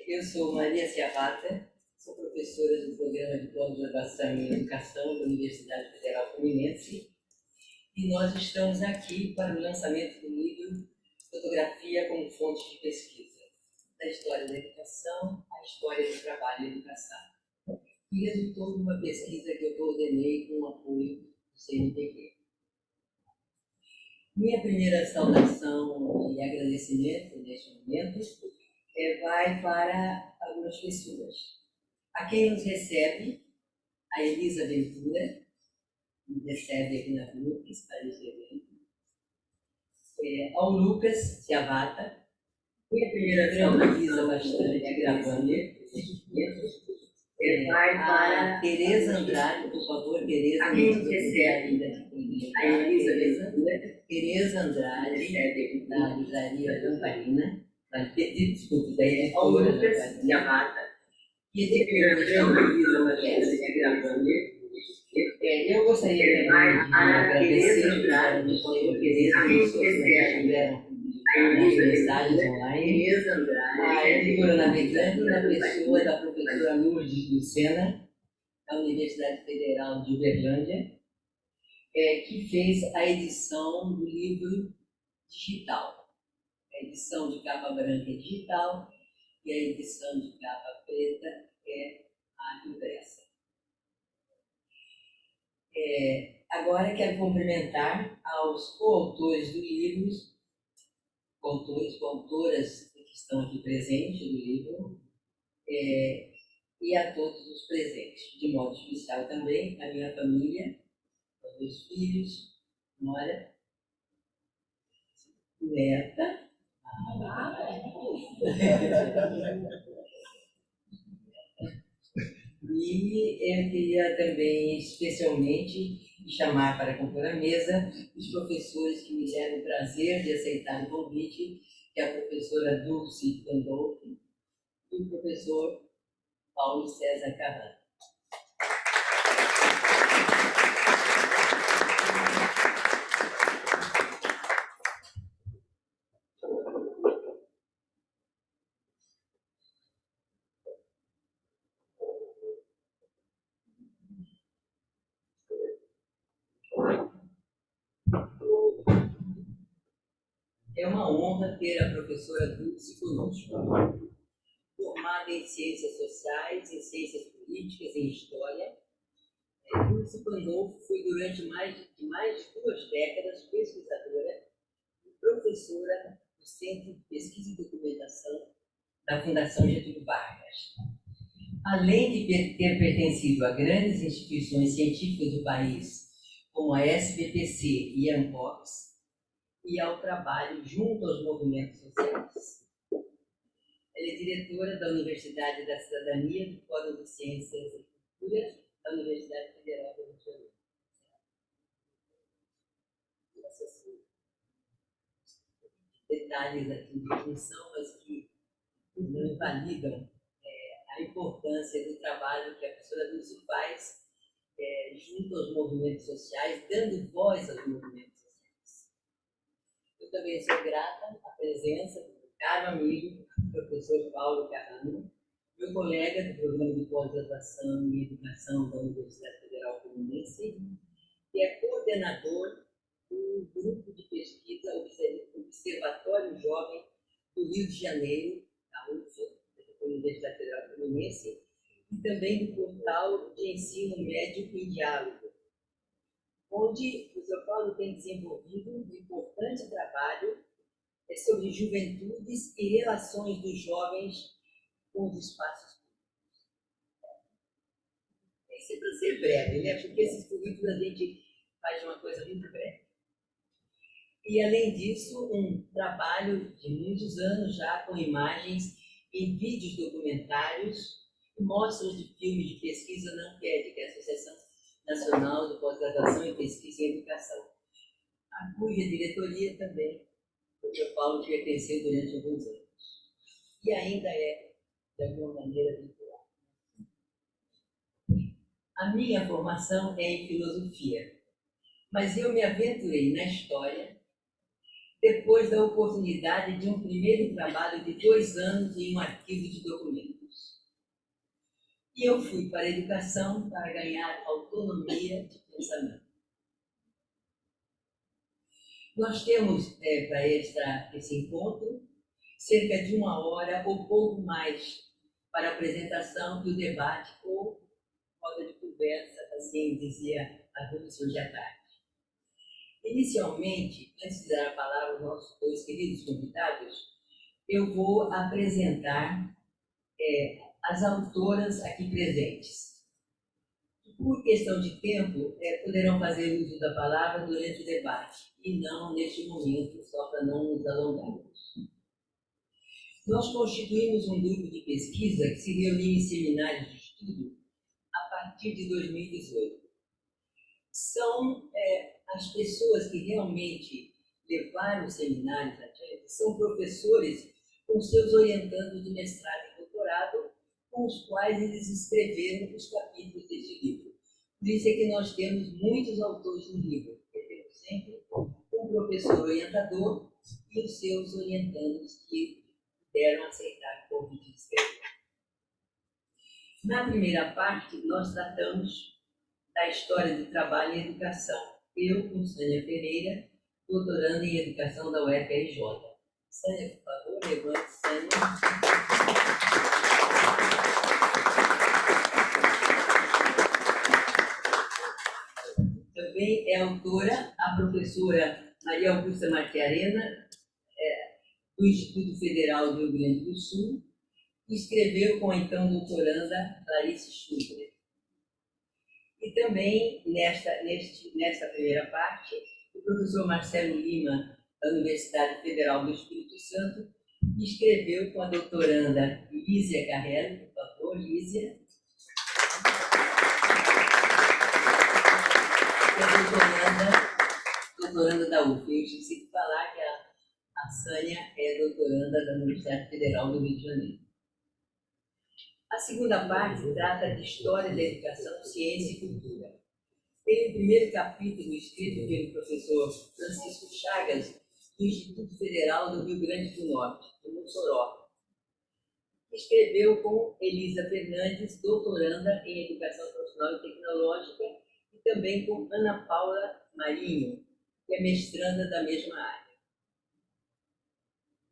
Eu sou Maria Ciavata, sou professora do Programa de Pós-Graduação em Educação da Universidade Federal Fluminense e nós estamos aqui para o lançamento do livro Fotografia como Fonte de Pesquisa, da história da educação à história do trabalho e educação, que resultou de uma pesquisa que eu coordenei com o apoio do CNPq. Minha primeira saudação e agradecimento neste momento vai para algumas pessoas. A quem nos recebe, a Elisa Ventura, nos recebe aqui na Lucas, para esse evento. Ao Lucas Ciavata, minha primeira dramatiza bastante gravando. Vai para a Tereza Andrade, por favor, Tereza. A quem nos recebe, a Elisa Ventura. Tereza Andrade, da Livraria Lamparina. Desculpe, da editora Lucas Ciavata. E de eu gostaria também de agradecer a professora Tereza, as pessoas que estiveram nas mensagens online, a editora Navegando, na pessoa da professora Lourdes Lucena, da Universidade Federal de Uberlândia, que fez a edição do livro digital. A edição de capa branca é digital e a edição de capa preta é a impressa. Agora quero cumprimentar aos coautores do livro, coautoras que estão aqui presentes no livro, e a todos os presentes, de modo especial também a minha família, os meus filhos, nora, neta. E eu queria também, especialmente, chamar para compor a mesa os professores que me deram o prazer de aceitar o convite, que é a professora Dulce Pandolfi e o professor Paulo César Carrano. É uma honra ter a professora Dulce conosco. Formada em Ciências Sociais, em Ciências Políticas e em História, Dulce Pandolfi foi durante mais de 2 décadas pesquisadora e professora do Centro de Pesquisa e Documentação da Fundação Getúlio Vargas. Além de ter pertencido a grandes instituições científicas do país, como a SBPC e a ANPOX, e ao trabalho junto aos movimentos sociais. Ela é diretora da Universidade da Cidadania, do Fórum de Ciências e Cultura, da Universidade Federal do Rio de Janeiro. Detalhes aqui de função, mas que não invalidam a importância do trabalho que a professora Dulce faz junto aos movimentos sociais, dando voz aos movimentos sociais. Eu também sou grata à presença do meu caro amigo, professor Paulo Carrano, meu colega do Programa de Pós-Graduação em Educação da Universidade Federal Fluminense, que é coordenador do grupo de pesquisa Observatório Jovem do Rio de Janeiro, da UFA, da Universidade Federal Fluminense, e também do portal de ensino médio em diálogo, onde o professor Paulo tem desenvolvido um importante trabalho sobre juventudes e relações dos jovens com os espaços públicos. É sempre para ser breve, né? Porque esses currículos a gente faz uma coisa muito breve. E, além disso, um trabalho de muitos anos já com imagens em vídeos documentários e mostras de filmes de pesquisa na ANPED, que é a Associação Nacional de Pós-Graduação em Pesquisa e Educação, a cuja diretoria também o professor Paulo pertenceu durante alguns anos. E ainda é, de alguma maneira, vinculado. A minha formação é em filosofia, mas eu me aventurei na história depois da oportunidade de um primeiro trabalho de 2 anos em um arquivo de documentos. E eu fui para a educação para ganhar autonomia de pensamento. Nós temos, para esse encontro, cerca de 1 hora ou pouco mais para a apresentação e o debate ou roda de conversa, assim dizia a Dulce hoje à tarde. Inicialmente, antes de dar a palavra aos nossos 2 queridos convidados, eu vou apresentar as autoras aqui presentes. Por questão de tempo, poderão fazer uso da palavra durante o debate, e não neste momento, só para não nos alongarmos. Nós constituímos um grupo de pesquisa que se reuniu em seminários de estudo a partir de 2018. São as pessoas que realmente levaram os seminários adiante, são professores com seus orientandos de mestrado e doutorado, com os quais eles escreveram os capítulos deste livro. Por isso é que nós temos muitos autores no livro, porque temos sempre um professor orientador e os seus orientandos que puderam aceitar o convite de escrever. Na primeira parte, nós tratamos da história de trabalho em educação. Eu, com Sânia Pereira, doutoranda em educação da UFRJ. Sânia, por favor, levante, Sânia. Também é autora a professora Maria Augusta Martiarena, do Instituto Federal do Rio Grande do Sul, e escreveu com a então doutoranda Clarice Schubert. E também, nesta primeira parte, o professor Marcelo Lima, da Universidade Federal do Espírito Santo, escreveu com a doutoranda Lísia Carrello. Por favor, Lísia. Que é doutoranda da UF. Eu esqueci de falar que a Sânia é doutoranda da Universidade Federal do Rio de Janeiro. A segunda parte trata de História da Educação, Ciência e Cultura. Tem o primeiro capítulo escrito pelo professor Francisco Chagas, do Instituto Federal do Rio Grande do Norte, de Mossoró. Escreveu com Elisa Fernandes, doutoranda em Educação Profissional e Tecnológica, e também com Ana Paula Marinho, que é mestranda da mesma área.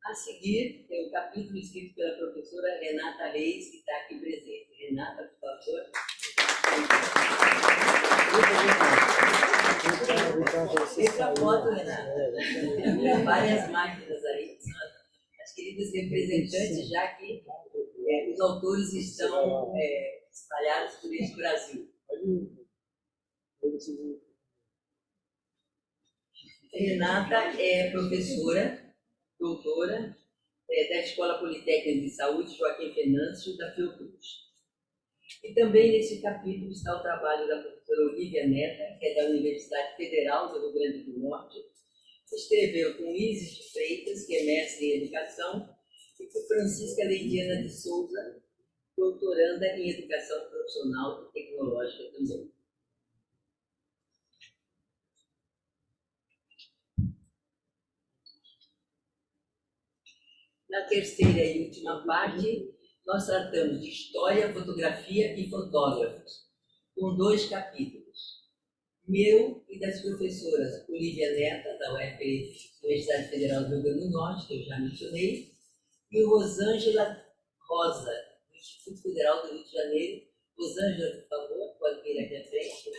A seguir, tem o capítulo escrito pela professora Renata Reis, que está aqui presente. Renata, por favor. Deixa a foto, Renata. Várias máquinas aí, as queridas representantes, já que os autores estão espalhados por esse Brasil. Renata é professora, doutora da Escola Politécnica de Saúde Joaquim Venâncio, da Fiocruz. E também nesse capítulo está o trabalho da professora Olívia Neta, que é da Universidade Federal do Rio Grande do Norte, que escreveu com Isis de Freitas, que é mestre em Educação, e com Francisca Leidiana de Souza, doutoranda em Educação Profissional e Tecnológica também. Na terceira e última parte, nós tratamos de História, Fotografia e Fotógrafos, com 2 capítulos. Meu e das professoras Olívia Neta, da Universidade Federal do Rio Grande do Norte, que eu já mencionei, e Rosângela Rosa, do Instituto Federal do Rio de Janeiro. Rosângela, por favor, pode vir aqui à frente.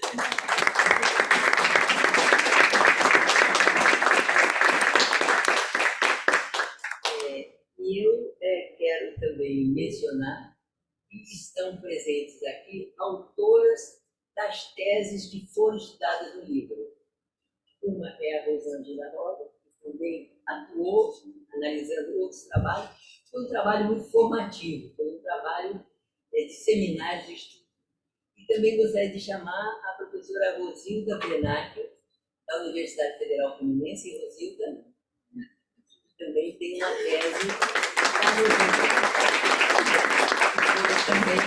E eu quero também mencionar que estão presentes aqui autoras das teses que foram estudadas no livro. Uma é a Rosângela Rosa, que também atuou analisando outros trabalhos. Foi um trabalho muito formativo, foi um trabalho de seminários de estudo. E também gostaria de chamar a professora Rosilda Benacchio, da Universidade Federal Fluminense. E Rosilda também tem uma tese que foi também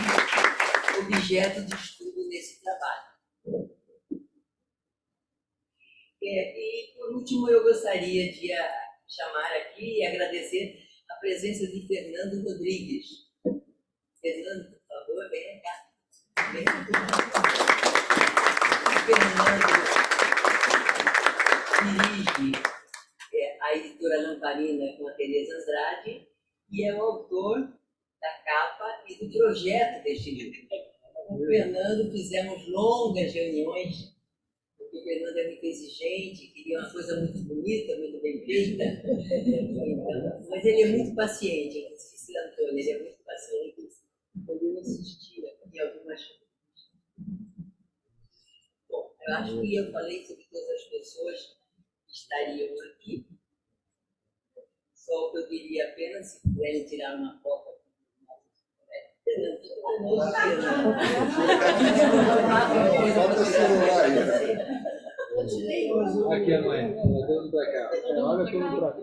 objeto de estudo nesse trabalho. E, por último, eu gostaria de chamar aqui e agradecer a presença de Fernando Rodrigues. Fernando, por favor, venha cá. Fernando dirige a editora Lamparina com a Tereza Andrade e é o autor da capa e do projeto deste livro. Com o Fernando fizemos longas reuniões, porque o Fernando é muito exigente, queria uma coisa muito bonita, muito bem feita. Então, mas ele é muito paciente, eu disse Antônio, ele é muito paciente, então ele insistia em algumas coisas. Bom, eu acho que eu falei sobre todas as pessoas que estariam aqui. Só o que eu diria apenas, se puderem tirar uma foto. Aqui a mãe, ela dando pra cá. Olha tudo pra cá.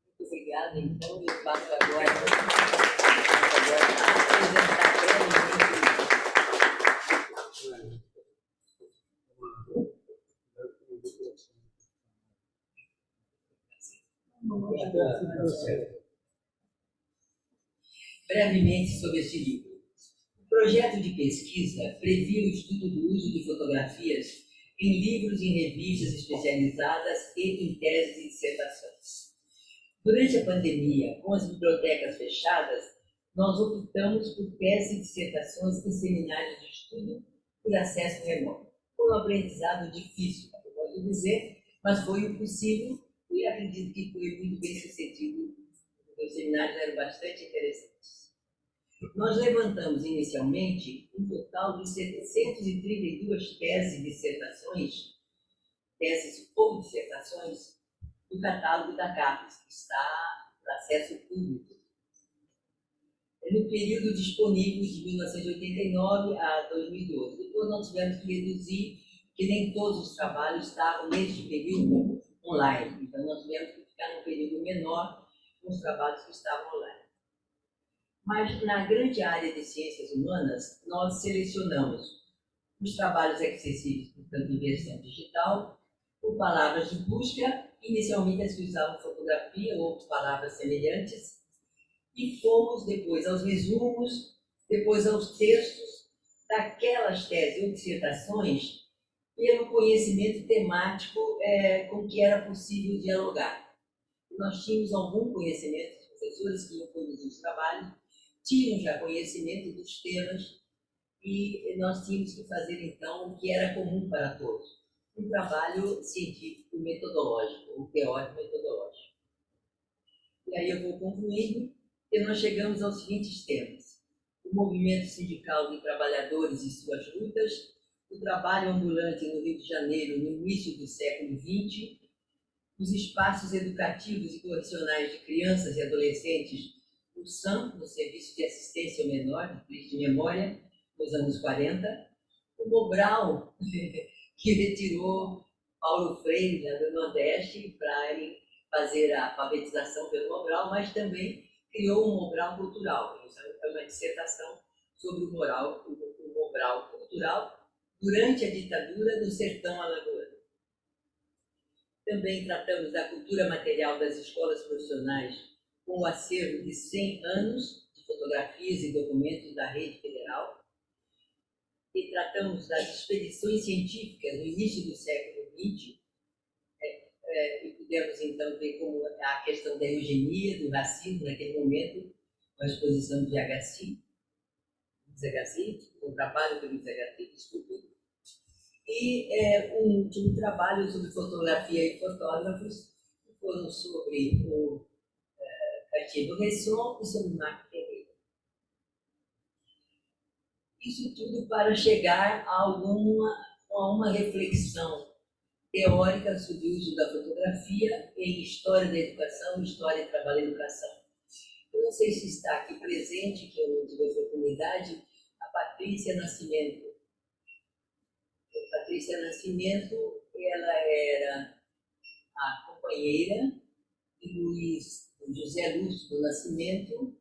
Muito obrigada, então, eu passo agora a apresentar brevemente. Brevemente sobre este livro. O projeto de pesquisa previa o estudo do uso de fotografias em livros e revistas especializadas e em teses e dissertações. Durante a pandemia, com as bibliotecas fechadas, nós optamos por teses e dissertações em seminários de estudo por acesso remoto. Foi um aprendizado difícil, eu posso dizer, mas foi o possível e acredito que foi muito bem sucedido, porque os seminários eram bastante interessantes. Nós levantamos inicialmente um total de 732 teses e dissertações, teses ou dissertações, do catálogo da CAPES, que está para acesso público. No período disponível de 1989 a 2012. Depois nós tivemos que reduzir, porque nem todos os trabalhos estavam neste período online. Então nós tivemos que ficar num período menor com os trabalhos que estavam online. Mas na grande área de ciências humanas, nós selecionamos os trabalhos acessíveis, portanto, em versão digital, por palavras de busca, inicialmente as que usavam fotografia ou palavras semelhantes, e fomos depois aos resumos, depois aos textos daquelas teses ou dissertações, pelo conhecimento temático com que era possível dialogar. Nós tínhamos algum conhecimento, os professores que iam produzir os trabalhos tinham já conhecimento dos temas e nós tínhamos que fazer, então, o que era comum para todos. Um trabalho científico metodológico, um teórico metodológico. E aí eu vou concluindo, e nós chegamos aos seguintes temas: o movimento sindical de trabalhadores e suas lutas, o trabalho ambulante no Rio de Janeiro no início do século XX, os espaços educativos e correcionais de crianças e adolescentes no SAM, no Serviço de Assistência ao Menor, de Memória, nos anos 40, o Mobral, que retirou Paulo Freire do Nordeste para ele fazer a alfabetização pelo Mobral, mas também criou um Mobral cultural. Isso é uma dissertação sobre o Mobral cultural durante a ditadura no sertão alagoano. Também tratamos da cultura material das escolas profissionais com o acervo de 100 anos de fotografias e documentos da rede federal. E tratamos das expedições científicas no início do século XX, e pudemos então ver como a questão da eugenia, do racismo naquele momento, com a exposição de Agassi, o trabalho do Luiz Agassi, desculpe, e um último trabalho sobre fotografia e fotógrafos, que foram sobre o Cartier-Bresson e sobre Marc Ferreira. Isso tudo para chegar a uma reflexão teórica sobre o uso da fotografia em história da educação, história e trabalho e educação. Eu não sei se está aqui presente, que eu não tive a oportunidade, a Patrícia Nascimento. A Patrícia Nascimento, ela era a companheira de José Lúcio do Nascimento,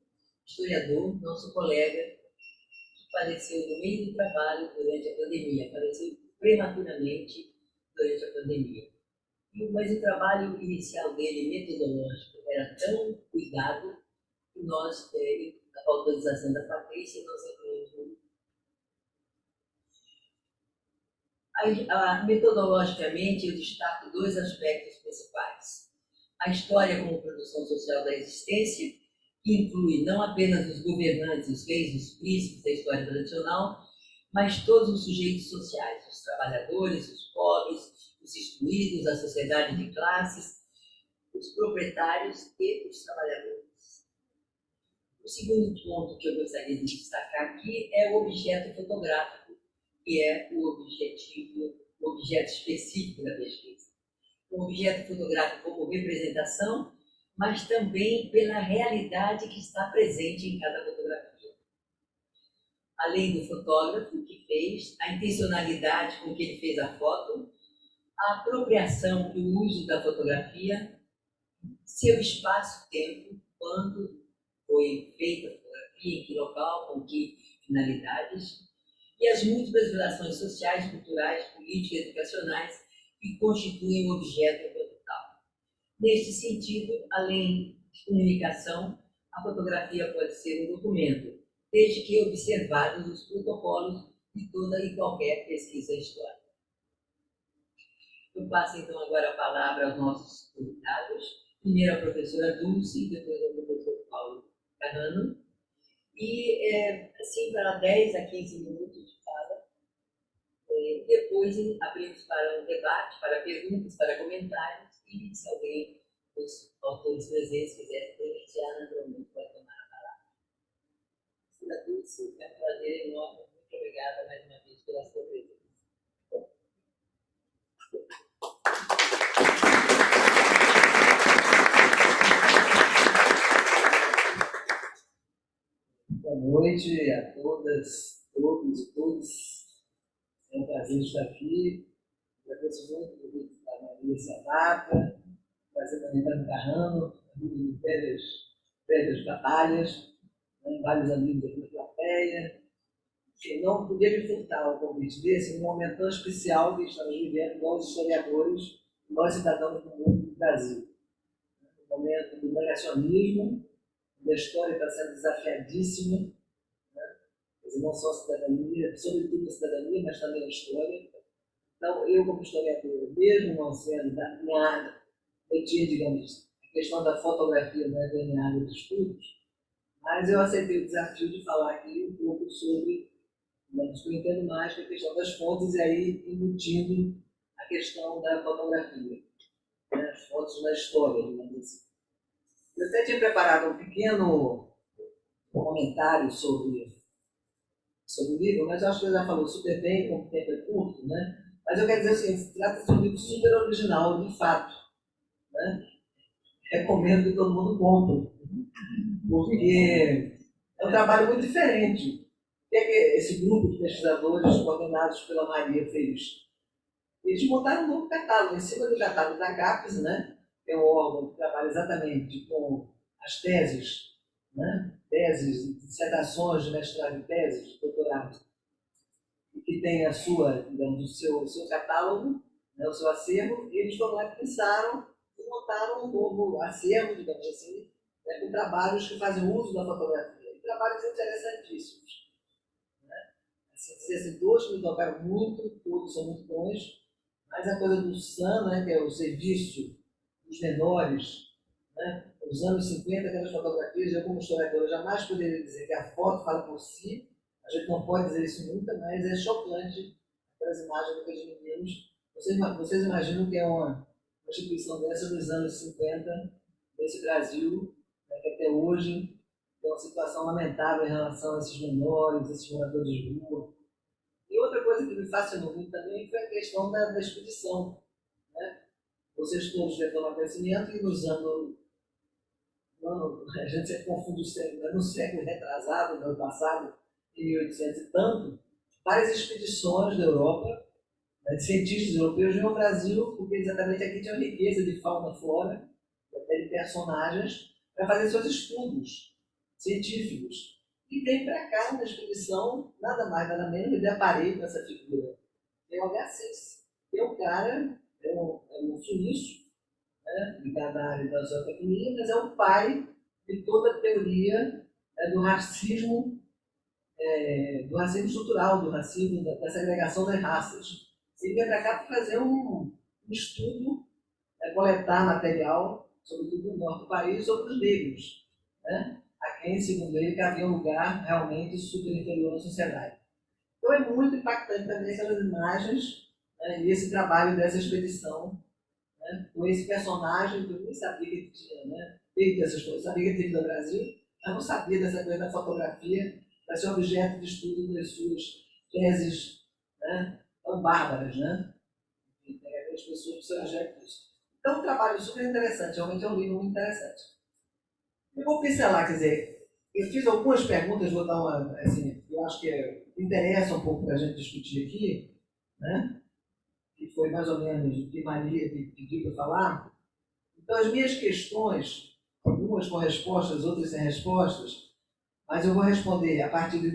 historiador, nosso colega, que faleceu no meio do trabalho durante a pandemia, faleceu prematuramente durante a pandemia. Mas o trabalho inicial dele, metodológico, era tão cuidado que nós, com a autorização da Patrícia, nós entramos. Metodologicamente, eu destaco dois aspectos principais. A história como produção social da existência, que inclui não apenas os governantes, os reis, os príncipes da história tradicional, mas todos os sujeitos sociais, os trabalhadores, os pobres, os excluídos, a sociedade de classes, os proprietários e os trabalhadores. O segundo ponto que eu gostaria de destacar aqui é o objeto fotográfico, que é o objeto específico da pesquisa. Um objeto fotográfico como representação, mas também pela realidade que está presente em cada fotografia. Além do fotógrafo que fez, a intencionalidade com que ele fez a foto, a apropriação e o uso da fotografia, seu espaço-tempo, quando foi feita a fotografia, em que local, com que finalidades, e as múltiplas relações sociais, culturais, políticas e educacionais que constituem o objeto enquanto tal. Neste sentido, além de comunicação, a fotografia pode ser um documento, desde que observados os protocolos de toda e qualquer pesquisa histórica. Eu passo então agora a palavra aos nossos convidados. Primeiro a professora Dulce, depois o professor Paulo Carrano. E assim, para 10 a 15 minutos de fala. Depois abrimos para um debate, para perguntas, para comentários. E se alguém dos autores presentes quiser iniciar, naturalmente pode tomar a palavra. Professora Dulce, é um prazer enorme. Muito obrigada mais uma vez pela sua presença. Boa noite a todas, todos e todos. É um prazer estar aqui. Agradeço muito o convite da Maria Savata, prazer também estar no Carrano, amigos de velhas batalhas, né? Vários amigos aqui na plateia. Enfim, não podia me furtar o convite desse, num momento tão especial que estamos vivendo, nós historiadores, nós cidadãos do mundo do Brasil. Um momento do negacionismo, a história está sendo desafiadíssima, né? Quer dizer, não só a cidadania, sobretudo a cidadania, mas também a história. Então, eu, como historiador, mesmo não sendo da minha área, eu tinha, digamos, a questão da fotografia não é da minha área de estudos, mas eu aceitei o desafio de falar aqui um pouco sobre, digamos, que eu entendo mais que a questão das fontes, e aí embutindo a questão da fotografia, né? As fontes da história, digamos assim. Eu até tinha preparado um pequeno comentário sobre o livro, mas eu acho que ele já falou super bem, como o tempo é curto, né? Mas eu quero dizer assim, se trata de um livro super original, de fato, né? Recomendo que todo mundo compre, porque é um trabalho muito diferente. O que é que esse grupo de pesquisadores coordenados pela Maria fez? Eles montaram um novo catálogo, em cima do catálogo da CAPES, né? Que é um órgão que trabalha exatamente com as teses, né? Teses, dissertações de mestrado e teses, de doutorado, e que tem a sua, digamos, o seu catálogo, né? O seu acervo, e eles foram lá e pensaram e montaram um novo acervo, digamos assim, né? Com trabalhos que fazem uso da fotografia, e trabalhos interessantíssimos. Né? Assim, dois que me tocaram muito, todos são muito bons, mas a coisa do SAM, né? Que é o serviço dos menores, né? Nos anos 50, aquelas fotografias, eu como historiador jamais poderia dizer que a foto fala por si, a gente não pode dizer isso nunca, mas é chocante aquelas imagens daqueles meninos. Vocês imaginam que é uma instituição dessa nos anos 50, nesse Brasil, né, que até hoje tem uma situação lamentável em relação a esses menores, esses moradores de rua. E outra coisa que me fascinou muito também foi a questão da expedição, né? Vocês todos devem tomar conhecimento que nos anos, a gente sempre confunde o século, no século retrasado, no ano passado, em 1800 e tanto, várias expedições da Europa, né, de cientistas europeus vinham ao Brasil, porque exatamente aqui tinha uma riqueza de fauna e flora, até de personagens, para fazer seus estudos científicos. e vem para cá na expedição, nada mais, nada menos, me deparei com essa figura. É o Agassiz, que é um cara, é um suíço, né, ligado à área da zootecnia, mas é o pai de toda a teoria do racismo estrutural, do racismo, da segregação das raças. Ele veio para cá para fazer um estudo, coletar material, sobretudo no norte do país, sobre os negros, né? A quem, segundo ele, havia um lugar realmente super inferior na sociedade. Então é muito impactante também aquelas imagens, né, e esse trabalho dessa expedição, né, com esse personagem que eu nem sabia que ele tinha, né, feito essas coisas. Eu sabia que ele tinha ido ao Brasil, mas não sabia dessa coisa da fotografia para ser objeto de estudo das suas teses, né, tão bárbaras, né? As pessoas que são objeto disso. Então, um trabalho super interessante, realmente é um livro muito interessante. Eu vou pincelar, quer dizer, eu fiz algumas perguntas, vou dar uma, assim, eu acho que interessa um pouco para a gente discutir aqui, né? Que foi mais ou menos o que Maria pediu para falar. Então, as minhas questões, algumas com respostas, outras sem respostas, mas eu vou responder a partir de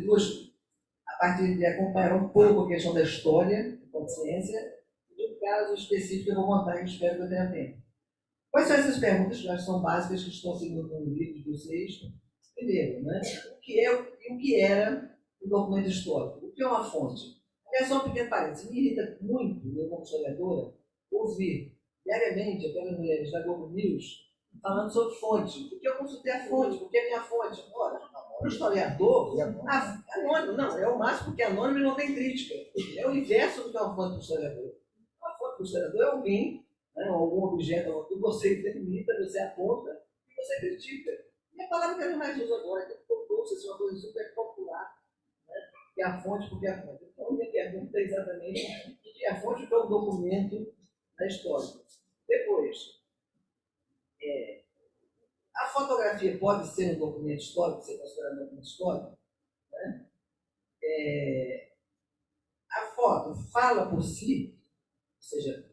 acompanhar um pouco a questão da história, da consciência, e de um caso específico que eu vou montar e espero que eu tenha tempo. Quais são essas perguntas que são básicas, que estão seguindo no livro de vocês? Primeiro, né? O que é e o que era um documento histórico? O que é uma fonte? É só um pequeno parênteses. Me irrita muito, eu como historiadora, ouvir diariamente aquelas mulheres da Globo News falando sobre fonte. Porque eu consultei a fonte, porque é minha fonte. Ora, o historiador, anônimo, não, é o máximo porque anônimo não tem crítica. É o inverso do que é uma fonte do historiador. Uma fonte do historiador é alguém, né, algum objeto que você delimita, você aponta e você critica. E a palavra que a gente mais usa agora, que é uma coisa super popular, né, que é a fonte, porque é a fonte. Então, a minha pergunta é exatamente o que é a fonte, que é um documento da história. Depois, a fotografia pode ser um documento histórico, ser considerado um documento histórico, né? A foto fala por si, ou seja,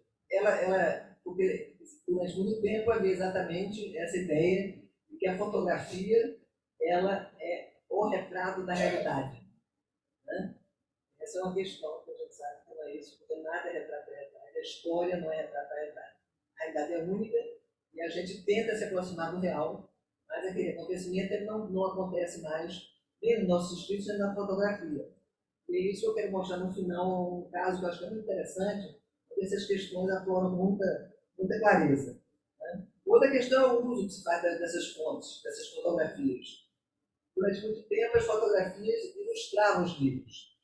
porque durante muito tempo havia exatamente essa ideia de que a fotografia ela é o retrato da realidade, né? Essa é uma questão que a gente sabe que não é isso, porque nada é retrato da realidade, a história não é retrato da realidade. A realidade é única e a gente tenta se aproximar do real, mas aquele acontecimento ele não acontece mais nem nos nossos escritos, nem na fotografia. E isso eu quero mostrar no final um caso que eu acho que é muito interessante, porque essas questões afloram muita clareza, né? Outra questão é o uso que se faz dessas fontes, dessas fotografias. Durante muito tempo, as fotografias ilustravam os livros.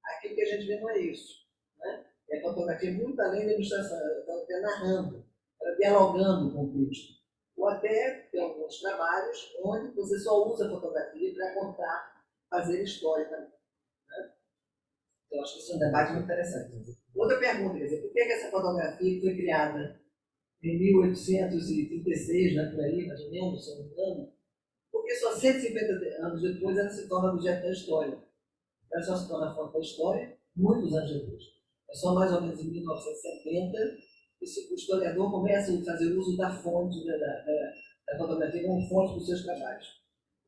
Aquilo que a gente vê não é isso, né? É a fotografia muito além da ilustração, ela está até narrando, ela dialogando com o texto. Ou até tem alguns trabalhos onde você só usa a fotografia para contar, fazer história também. Eu acho que isso é um debate muito interessante. Outra pergunta, quer dizer, por que essa fotografia foi criada em 1836, né, por aí, mais ou menos, se não me engano? Porque só 150 anos depois ela se torna objeto da história. Ela só se torna fonte da história muitos anos depois. É só mais ou menos em 1970 que o historiador começa a fazer uso da fonte, da fotografia como fonte dos seus trabalhos.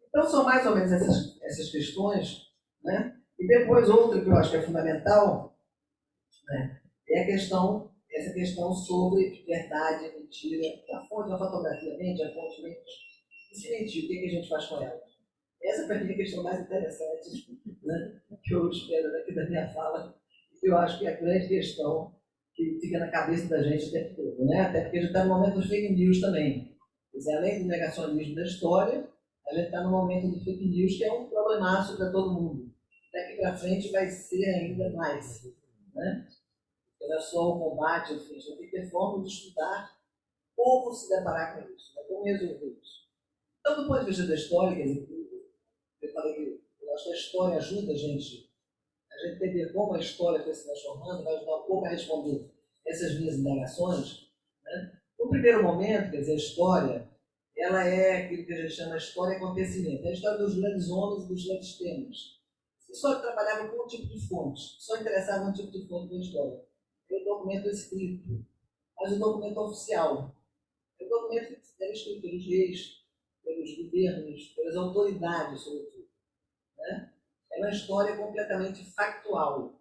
Então são mais ou menos essas questões, né? E depois outra que eu acho que é fundamental, né, é essa questão sobre verdade, mentira. A fonte da fotografia mente, a fonte mente. E se mentir, o que a gente faz com ela? Essa para mim é a questão mais interessante, né, que eu espero daqui da minha fala, que eu acho que é a grande questão que fica na cabeça da gente o tempo todo, né? Até porque a gente está no momento dos fake news também. Quer dizer, além do negacionismo da história, a gente está no momento do fake news, que é um problemaço para todo mundo. Daqui para frente vai ser ainda mais, né? Não é só o combate, enfim, a gente tem que ter forma de estudar como se deparar com isso, né? Como resolver isso. Então, do ponto de vista da história, quer dizer, eu falei que eu acho que a história ajuda a gente entender como a história foi se transformando, vai ajudar um pouco a responder essas minhas indagações, né? No primeiro momento, quer dizer, a história, ela é aquilo que a gente chama de história e acontecimento. É a história dos grandes homens e dos grandes temas. A história trabalhava com um tipo de fonte, só interessava um tipo de fonte da história. É o documento escrito, mas o documento oficial. É o documento que era escrito pelos reis, pelos governos, pelas autoridades, sobretudo. né? É uma história completamente factual.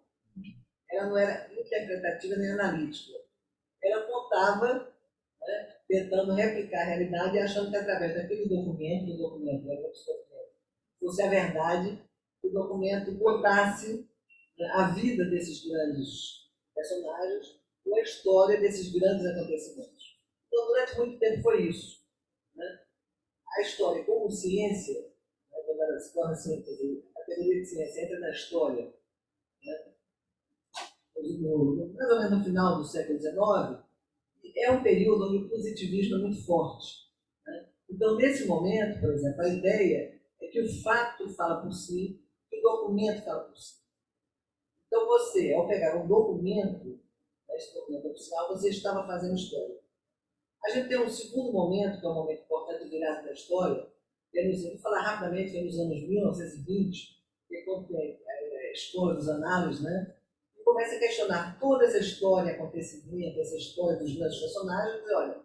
Ela não era interpretativa nem analítica. Ela contava, né, tentando replicar a realidade e achando que através daquele documento, fosse a verdade, o documento contasse, né, a vida desses grandes personagens ou a história desses grandes acontecimentos. Então, durante muito tempo foi isso. Né? A história como ciência, né, quando ela se torna síntese, a teoria de ciência entra na história, né, mais ou menos no final do século XIX, é um período onde o positivismo é muito forte. Né? Então, nesse momento, por exemplo, a ideia é que o fato fala por si, que o documento fala por si. Então, você, ao pegar um documento, né, esse documento oficial, você estava fazendo história. A gente tem um segundo momento, que é um momento importante de virada da história, vou falar rapidamente, que é nos anos 1920, que é quando tem a escola dos análises, né? E começa a questionar toda essa história, acontecimento, essa história dos grandes personagens, e olha,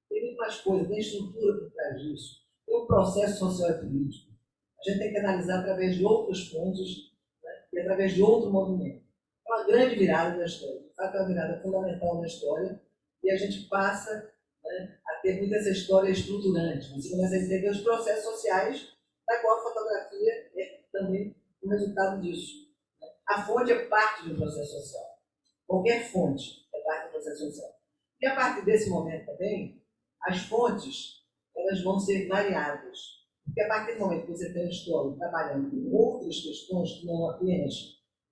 tem muito mais coisa, tem estrutura por trás disso, tem um processo social e político. A gente tem que analisar através de outras fontes, né? E através de outro movimento. É uma grande virada da história, de fato é uma virada fundamental na história, e a gente passa, né, a ter muita essa história estruturante. Você começa a entender os processos sociais, da qual a fotografia é também um resultado disso. Né? A fonte é parte do processo social. Qualquer fonte é parte do processo social. E a partir desse momento também, as fontes elas vão ser variadas. Porque a partir do momento que você tem a história trabalhando com outras questões que não apenas,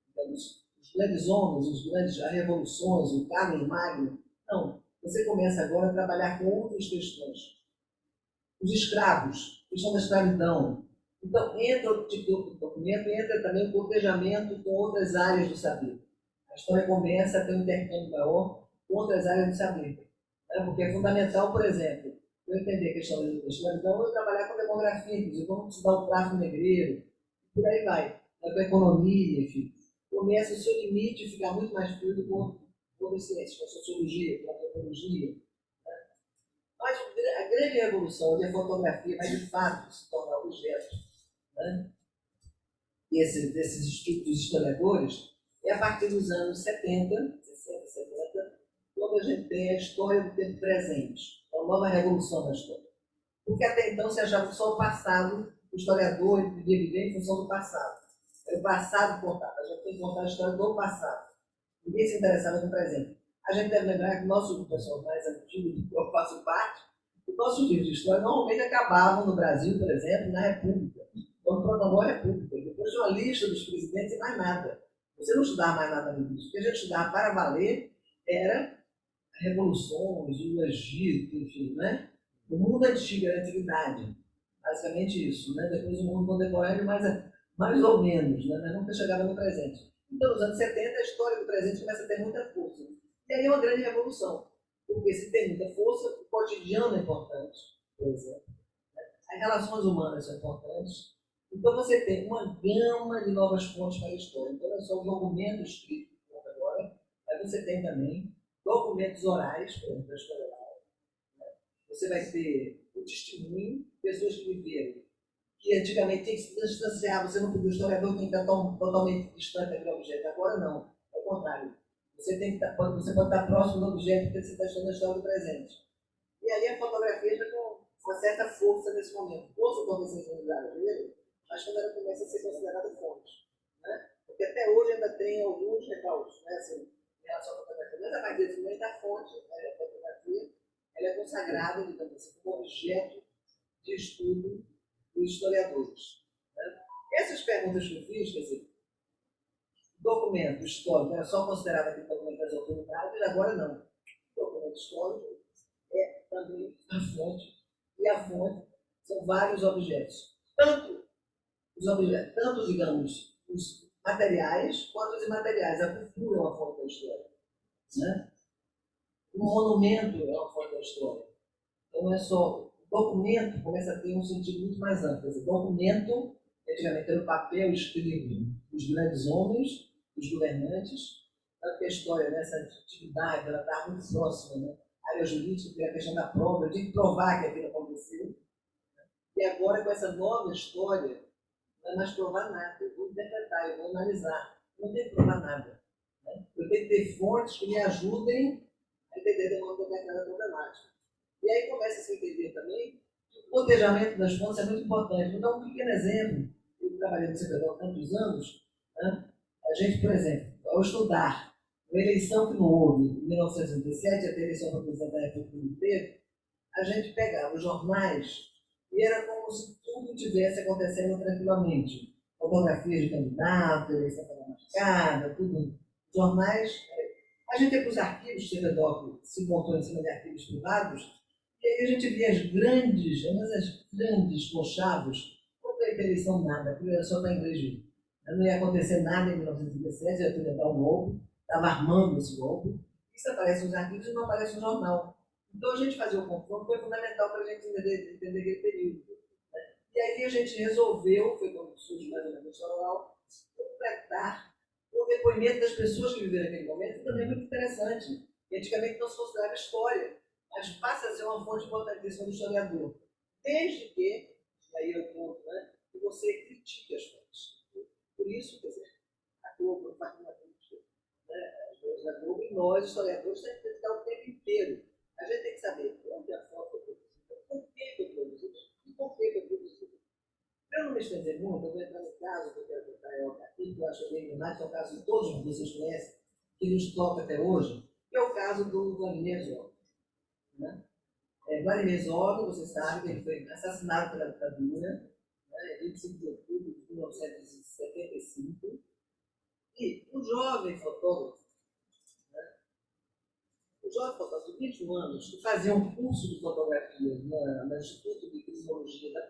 digamos, os grandes homens, as revoluções, o Carlos Magno, não. Você começa agora a trabalhar com outras questões. Os escravos, a questão da escravidão. Então, entra outro tipo de documento, entra também o cotejamento com outras áreas do saber. A história começa a ter um intercâmbio maior com outras áreas do saber. Né? Porque é fundamental, por exemplo, eu entender a questão da escravidão, eu trabalhar com demografia, inclusive, como estudar o tráfico negreiro, por aí vai. Com a economia, enfim. Começa o seu limite ficar muito mais fluido com as ciências, com a sociologia, com a antropologia. Né? Mas a grande revolução onde a fotografia vai de fato se tornar objeto, né? E desses estudos dos historiadores é a partir dos anos 70, 60, 70, quando a gente tem a história do tempo presente, uma nova revolução da história. Porque até então se achava que só o passado, o historiador podia viver em função do passado. É o passado contado, a gente tem que contar a história do passado. Ninguém se interessava no presente. A gente deve lembrar que nossos pessoal mais antigos, do que eu faço parte, os nossos livros de história normalmente acabavam no Brasil, por exemplo, na República. Quando proclamou a República. Depois de uma lista dos presidentes e mais nada. Você não estudava mais nada disso. O que a gente estudava para valer era revoluções, o Egito, enfim, né? O mundo antigo, a antiguidade. Basicamente isso. Né? Depois o mundo contemporâneo, mais ou menos, né? Mas nunca chegava no presente. Então, nos anos 70, a história do presente começa a ter muita força. E aí é uma grande revolução. Porque se tem muita força, o cotidiano é importante, por exemplo. As relações humanas são importantes. Então, você tem uma gama de novas fontes para a história. Então, não é só o documento escrito agora, mas você tem também documentos orais, por exemplo, da história oral. Você vai ter o testemunho, pessoas que viveram, que antigamente tinha que se distanciar, você não podia, o historiador tem que estar totalmente distante daquele objeto. Agora não, é o contrário. Você pode estar próximo do objeto porque você está estudando a história do presente. E aí a fotografia já com uma certa força nesse momento. Força talvez seja exagero, mas quando ela começa a ser considerada fonte. Né? Porque até hoje ainda tem alguns recalques, né? Assim, em relação à fotografia. Mas a partir desse momento a fonte, a fotografia, ela é consagrada, digamos assim, como objeto de estudo dos historiadores. Né? Essas perguntas que eu fiz, quer dizer, documento histórico era só considerado aquele documento das autoridades, agora não. Documento histórico é também a fonte, e a fonte são vários objetos. Tanto os objetos, tanto, digamos, os materiais quanto os imateriais. A cultura é uma fonte da história. Né? O monumento é uma fonte da história. Então não é só. O documento começa a ter um sentido muito mais amplo. Quer dizer, documento, antigamente era o papel escrito dos grandes homens, dos governantes, tanto que a história nessa antiguidade ela está muito próxima, né? A área jurídica tem a questão da prova, eu tinha que provar que aquilo aconteceu. E agora, com essa nova história, não é mais provar nada, eu vou interpretar, eu vou analisar, não tem que provar nada. Né? Eu tenho que ter fontes que me ajudem a entender uma determinada problemática. E aí começa a se entender também que o cotejamento das fontes é muito importante. Vou dar um pequeno exemplo. Eu trabalhei no CPDO há tantos anos. Né? A gente, por exemplo, ao estudar uma eleição que não houve em 1937, a eleição para presidente da República inteira, a gente pegava os jornais e era como se tudo tivesse acontecendo tranquilamente. Fotografias de candidato, eleição estava marcada, tudo. Jornais. A gente ia para os arquivos do CPDO, se montou em cima de arquivos privados, e aí a gente via as grandes conchavos, não tem eleição nada, a criação da igreja. Não ia acontecer nada em 1917, já ia dar um golpe, estava armando esse golpe. Isso aparece nos arquivos e não aparece no jornal. Então a gente fazer o confronto foi fundamental para a gente entender aquele período. E aí a gente resolveu, foi quando surgiu mais ou menos o oral, completar o depoimento das pessoas que viveram aquele momento, que também é muito interessante. E antigamente não se considerava história, mas passa a ser uma fonte importantíssima do historiador. Desde que, aí eu conto, né, que você critique as fontes. Por isso, quer dizer, a Globo faz uma crítica, né, às vezes a Globo, e nós, historiadores, temos que dedicar o tempo inteiro. A gente tem que saber onde a fonte foi produzida, por que foi produzida e por que foi produzida. Para não me estender muito, eu vou entrar no caso que eu quero contar aqui, que eu acho bem emblemático, que é o caso que todos vocês conhecem, que nos toca até hoje, que é o caso do Vladimir Herzog. Né? Vladimir Herzog, você sabe que ele foi assassinado pela ditadura, né, 25 de outubro de 1975, e um jovem fotógrafo, né, um jovem fotógrafo de 21 anos, que fazia um curso de fotografia no Instituto de Criminologia da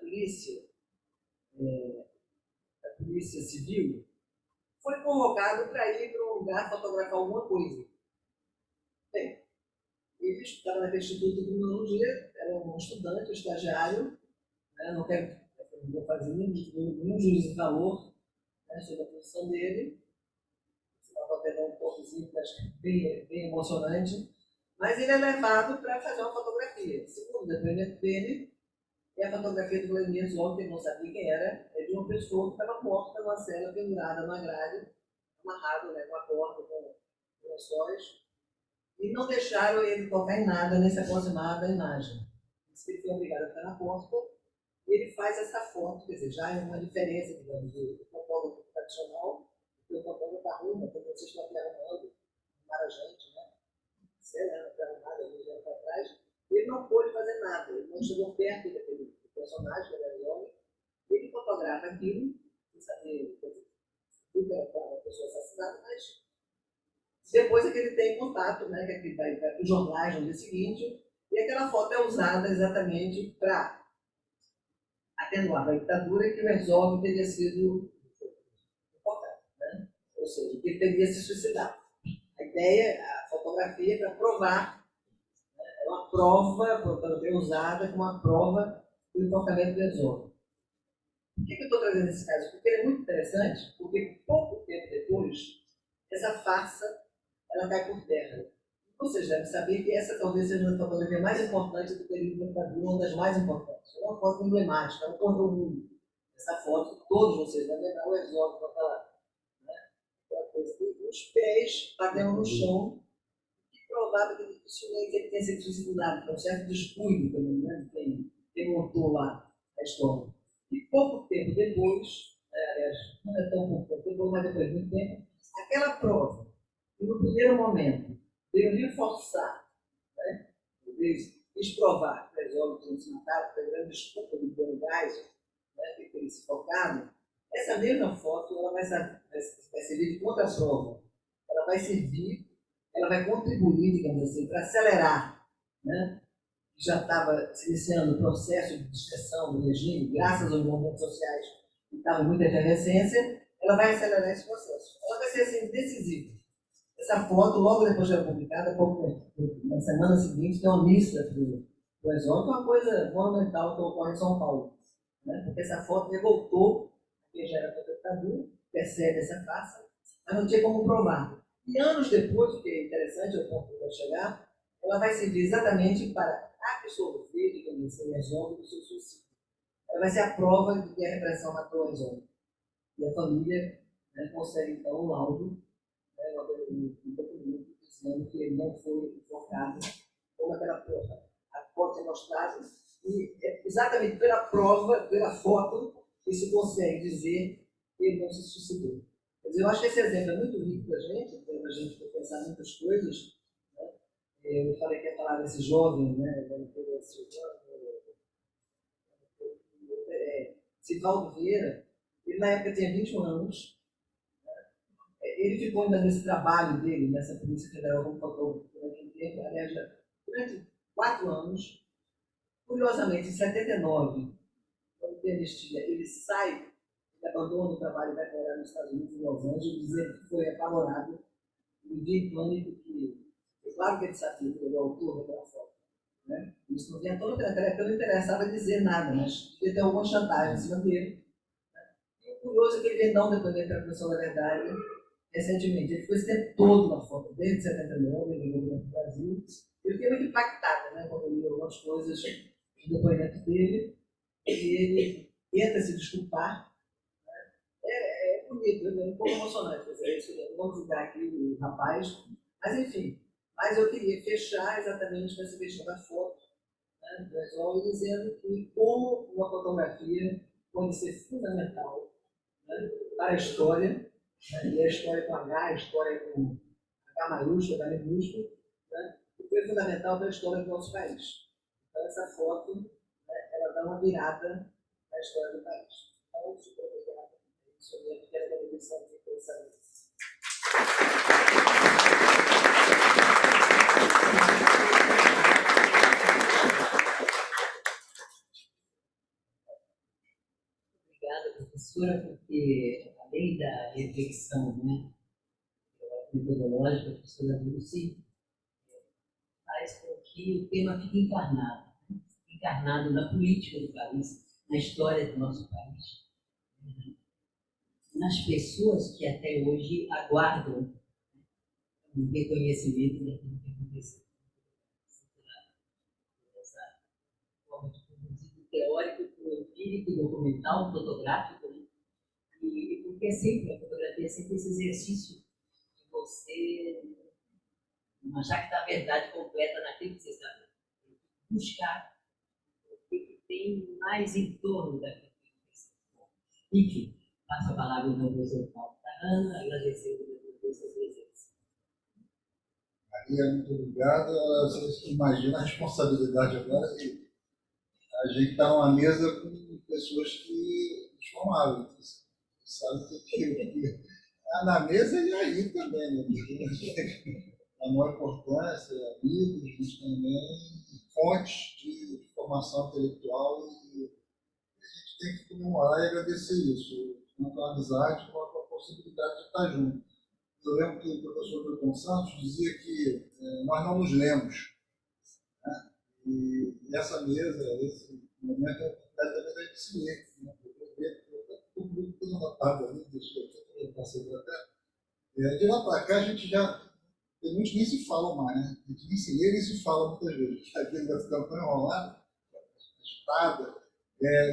Polícia Civil, foi convocado para ir para um lugar fotografar alguma coisa. Bem, ele estava naquele Instituto de Criminologia, era um estudante, um estagiário, né, não vou fazer nenhum juízo de valor, né, sobre a posição dele, estava tendo um poucozinho bem emocionante, mas ele é levado para fazer uma fotografia. Segundo o depoimento dele, e a fotografia do Vladimir Herzog, que ele não sabia quem era, é de uma pessoa que estava morta numa cela pendurada na grade, amarrado, né, com a corda, com lençóis, e não deixaram ele tocar em nada, nem se aproximar da imagem. Ele foi obrigado a ficar na porta, e ele faz essa foto, quer dizer, já é uma diferença, digamos, do fotógrafo tradicional, porque o fotógrafo arruma, como vocês estão aqui arrumando, para a gente, né? Sei lá, não foi arrumado, alguns anos atrás. Ele não pôde fazer nada, ele não chegou perto daquele personagem, da Herzog. Ele fotografa aquilo, sem saber o que era uma pessoa assassinada, mas depois é que ele tem contato, né, que ele vai para os jornais no dia seguinte, e aquela foto é usada exatamente para atenuar a ditadura que o Herzog teria sido importante, né? Ou seja, que ele teria se suicidado. A ideia, a fotografia, é para provar, é uma prova, portanto, é usada como uma prova do enforcamento do Herzog. Por que eu estou trazendo esse caso? Porque ele é muito interessante, porque pouco tempo depois, essa farsa ela cai por terra. Vocês devem saber que essa talvez seja a fotografia mais importante do período da ditadura, uma das mais importantes. É uma foto emblemática, ela correu o mundo. Essa foto, todos vocês devem lembrar o Herzog com aquela coisa, os pés batendo no chão, e provável que dificilmente ele tenha sido suicidado, com um certo descuido também, né, de quem montou lá a história. E pouco tempo depois, aliás, não é tão pouco tempo depois, mas depois de muito tempo, aquela prova, que no primeiro momento veio reforçar, né, quis provar que o Herzog tinha se matado, foi a grande desculpa do Bruno Geisel, né, que teria se focado. Essa mesma foto ela vai servir de contra-prova. Ela vai servir, ela vai contribuir, digamos assim, para acelerar, né? Já estava se iniciando o processo de dispersão do regime, graças aos movimentos sociais que estavam em muita efervescência, ela vai acelerar esse processo. Ela vai ser assim, decisiva. Essa foto, logo depois de ser publicada, na semana seguinte, tem uma missa do Herzog, que é uma coisa monumental que ocorre em São Paulo. Né? Porque essa foto revoltou quem já era contra a ditadura, percebe essa farsa, mas não tinha como provar. E anos depois, o que é interessante, o ponto que vai chegar, ela vai servir exatamente para absolver, digamos assim, Herzog do seu suicídio. Ela vai ser a prova de que a repressão matou Herzog. E a família, né, consegue, então, um laudo, né, um documento dizendo que ele não foi enforcado como aquela prova. A foto é mostrada e é exatamente pela prova, pela foto, que se consegue dizer que ele não se suicidou. Quer dizer, eu acho que esse exemplo é muito rico para a gente, para a gente pensar muitas coisas. Né? Eu falei que ia falar desse jovem, né? Sivaldo Vieira, ele na época tinha 21 anos. Ele ficou ainda nesse trabalho dele, nessa Polícia Federal como fotógrafo durante um tempo, aliás, durante 4 anos. Curiosamente, em 79, quando tem anistia, ele sai, ele abandona o trabalho e vai morar nos Estados Unidos, em Los Angeles, dizendo que foi apavorado, vivia em pânico, que é claro que ele sabia que ele é o autor daquela foto. Né? Isso não vinha todo naquela época, não interessava dizer nada, mas devia ter alguma chantagem em cima dele. E o curioso é que ele veio dar um depoimento para a Comissão da Verdade recentemente. Ele ficou esse tempo todo na foto, desde 79, ele veio no Brasil. Eu fiquei muito impactada, né, quando eu li algumas coisas do depoimento dele, e ele tenta se desculpar. É bonito, é um pouco emocionante fazer isso. Não vamos julgar aqui o rapaz, mas enfim. Mas eu queria fechar exatamente com essa questão da foto, né, do Herzog, dizendo que como uma fotografia pode ser fundamental, né, para a história, né, e a história com H, a história com H maiúsculo, H minúsculo, né, e foi fundamental para a história do nosso país. Então essa foto, né, ela dá uma virada na história do país. Então, super obrigado. Isso eu quero agradecer a minha pensamento. Obrigada, professora, porque além da reflexão, né, metodológica, a professora Dulce faz com que o tema fique encarnado, né? Encarnado na política do país, na história do nosso país, nas pessoas que até hoje aguardam um reconhecimento daquilo que aconteceu. Essa forma de conduzir do teórico para o empírico, documental, fotográfico, né? E porque é sempre, a fotografia é sempre esse exercício de você achar que está a verdade completa naquilo que você está vendo. Buscar o que tem mais em torno daquilo que você está vendo. Enfim, passo a palavra ao professor Paulo Tarana, agradecendo a sua presença. Maria, muito obrigado. Você imagina a responsabilidade agora de a gente estar numa mesa com pessoas que nos formaram. Você sabe que na mesa e aí também, né? A maior importância, amigos, mas também fontes de formação intelectual, e a gente tem que comemorar e agradecer isso, tanto a amizade quanto a possibilidade de estar junto. Eu lembro que o professor Milton Santos dizia que nós não nos lemos, né? E essa mesa, esse momento, é completamente a gente se ler. Né? Tudo muito anotado ali, deixa eu passar para cá. De lá para cá, a gente já. Tem muitos que nem se falam mais, né? A gente nem se lê nem se fala muitas vezes. Aqui ainda fica tão enrolado, espada.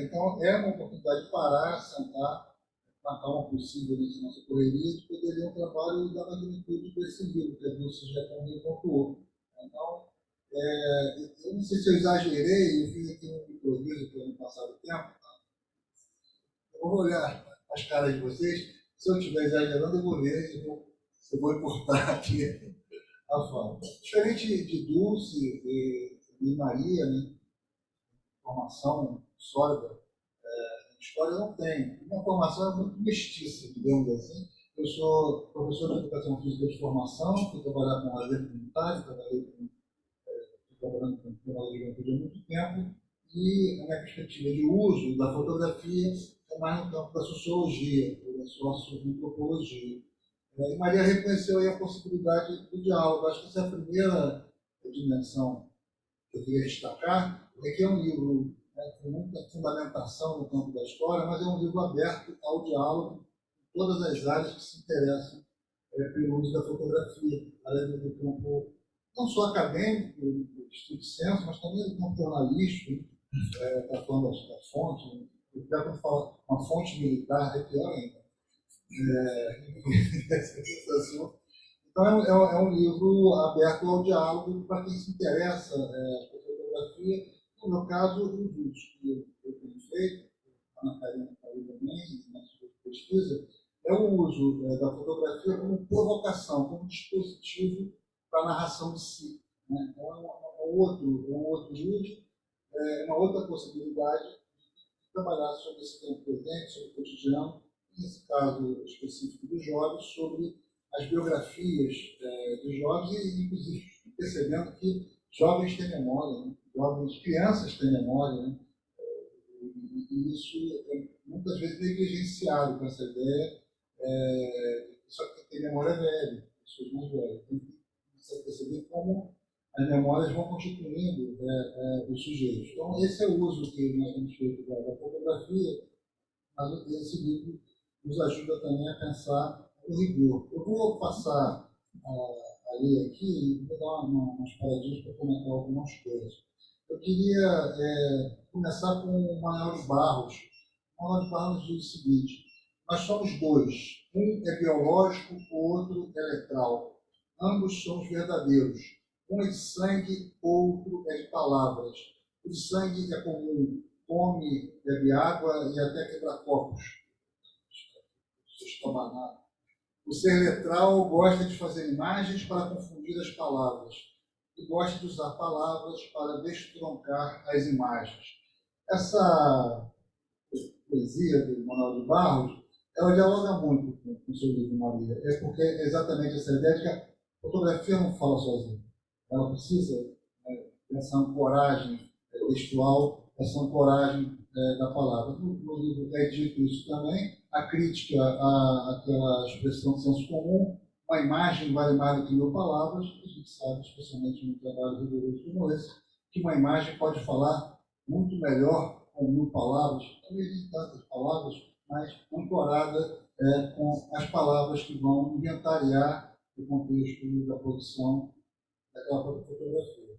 Então, é uma oportunidade de parar, sentar, com a calma possível nessa nossa correria, de poder ler um trabalho da magnitude desse livro, que a Dulce já também pontuou. Então, eu não sei se eu exagerei, eu fiz aqui um improviso para não passar o tempo. Eu vou olhar as caras de vocês, se eu estiver exagerando, eu vou ver se eu vou importar aqui a fala. Diferente de Dulce e Maria, né? Formação sólida, história não tem. Minha formação é muito mestiça, digamos assim. Eu sou professor de educação física de formação, fui trabalhar com lazer comunitário, trabalhando com tecnologia há muito tempo, e a minha perspectiva de uso da fotografia é mais no campo da sociologia, da socioantropologia. E Maria reconheceu aí a possibilidade do diálogo. Acho que essa é a primeira dimensão que eu queria destacar, é que é um livro, né, com muita fundamentação no campo da história, mas é um livro aberto ao diálogo em todas as áreas que se interessam pelo uso da fotografia, além do campo não só acadêmico, do estrito senso, mas também do campo jornalístico, da fonte. Quando fala uma fonte militar, é pior ainda. esse assunto. Então, é um livro aberto ao diálogo para quem se interessa por fotografia. No meu caso, os vídeos que eu tenho feito, a Ana Karina falou também, na sua pesquisa, é o uso da fotografia como provocação, como dispositivo para a narração de si. Né? Então, é um outro uso, uma outra possibilidade de trabalhar sobre esse tempo presente, sobre o cotidiano, nesse caso específico dos jovens, sobre as biografias dos jovens e, inclusive, percebendo que jovens têm memória, né? Jovens, crianças têm memória, né? E isso é muitas vezes negligenciado com essa ideia, só que tem memória velha, pessoas mais velhas. Tem que perceber como as memórias vão constituindo os sujeitos. Então, esse é o uso que nós temos feito da fotografia, mas esse livro nos ajuda também a pensar o rigor. Eu vou passar a ler aqui e vou dar umas paradinhas para comentar algumas coisas. Eu queria começar com o Manuel de Barros. O Manuel de Barros diz o seguinte: nós somos dois, um é biológico, o outro é letral. Ambos somos verdadeiros. Um é de sangue, outro é de palavras. O de sangue é comum, come, bebe água e até quebra copos. O ser letral gosta de fazer imagens para confundir as palavras e gosta de usar palavras para destroncar as imagens. Essa poesia do Manuel de Barros, ela dialoga muito com o seu livro, Maria. É porque é exatamente essa ideia de que a fotografia não fala sozinha. Ela precisa dessa ancoragem textual, essa ancoragem da palavra. No livro é dito isso também, a crítica àquela expressão de senso comum, uma imagem vale mais do que 1000 palavras. A gente sabe, especialmente no trabalho rigoroso como esse, que uma imagem pode falar muito melhor com 1000 palavras, talvez nem tantas palavras, mas ancorada com as palavras que vão inventariar o contexto da produção daquela fotografia.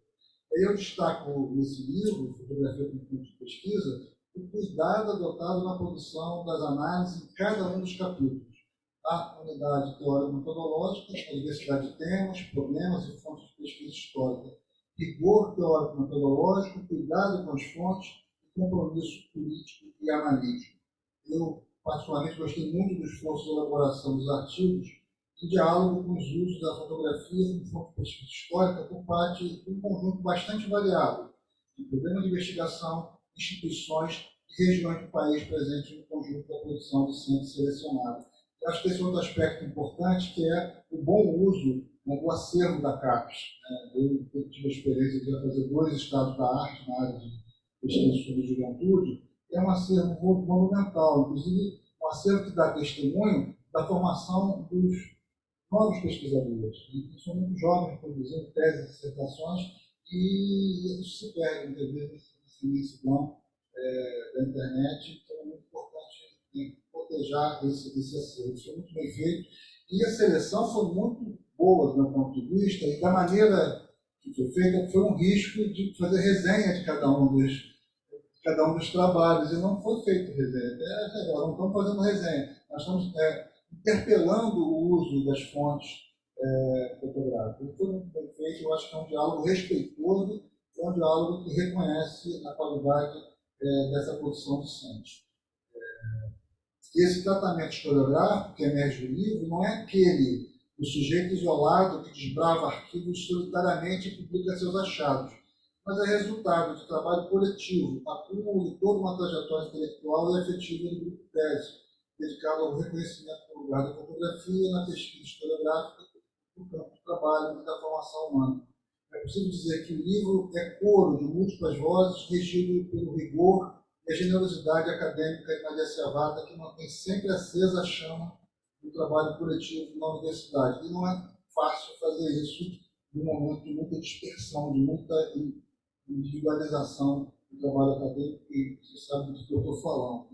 Aí eu destaco nesse livro, Fotografia como Fonte de Pesquisa, o cuidado adotado na produção das análises em cada um dos capítulos. A unidade teórico-metodológica, a diversidade de temas, problemas e fontes de pesquisa histórica, rigor teórico-metodológico, cuidado com as fontes e compromisso político e analítico. Eu, particularmente, gostei muito do esforço de elaboração dos artigos em diálogo com os usos da fotografia como fonte de pesquisa histórica por parte de um conjunto bastante variado de programas de investigação, instituições e regiões do país presentes no conjunto da produção do centro selecionado. Eu acho que esse é outro aspecto importante, que é o bom uso do acervo da CAPES. Eu tive a experiência de fazer 2 estados da arte na área de pesquisa sobre juventude. É um acervo monumental, inclusive um acervo que dá testemunho da formação dos novos pesquisadores. São muito jovens produzindo teses e dissertações e eles se perdem, muitas vezes, nesse imensidão da internet. Então é muito importante proteger esse acervo. Isso foi muito bem feito. E a seleção foi muito boa do meu ponto de vista, e da maneira que foi feita, foi um risco de fazer resenha de cada um dos trabalhos, e não foi feito resenha. Nós não estamos fazendo resenha, nós estamos interpelando o uso das fontes fotográficas. Foi muito bem feito. Eu acho que é um diálogo respeitoso, é um diálogo que reconhece a qualidade dessa produção docente. Esse tratamento historiográfico que emerge do livro não é aquele do sujeito isolado que desbrava arquivos solitariamente e publica seus achados, mas é resultado de trabalho coletivo, acúmulo de toda uma trajetória intelectual e afetiva do grupo tese, dedicado ao reconhecimento do lugar da fotografia na pesquisa historiográfica no campo do trabalho e da formação humana. É possível dizer que o livro é coro de múltiplas vozes, regido pelo rigor e a generosidade acadêmica inaciavada que mantém sempre acesa a chama do trabalho coletivo na universidade. E não é fácil fazer isso num momento de muita dispersão, de muita individualização do trabalho acadêmico, e você sabe do que eu estou falando.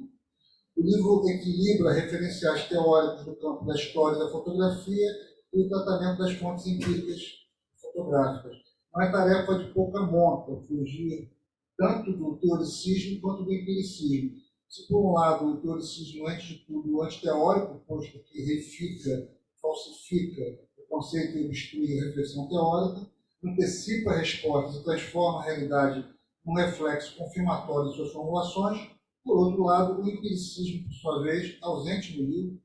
O livro equilibra referenciais teóricos do campo da história da fotografia e o tratamento das fontes empíricas fotográficas. Não é tarefa de pouca monta fugir tanto do teoricismo quanto do empiricismo. Se, por um lado, o teoricismo, antes de tudo, o antiteórico, posto que reifica, falsifica o conceito e obstrui a reflexão teórica, antecipa respostas e transforma a realidade num reflexo confirmatório de suas formulações. Por outro lado, o empiricismo, por sua vez, ausente no livro,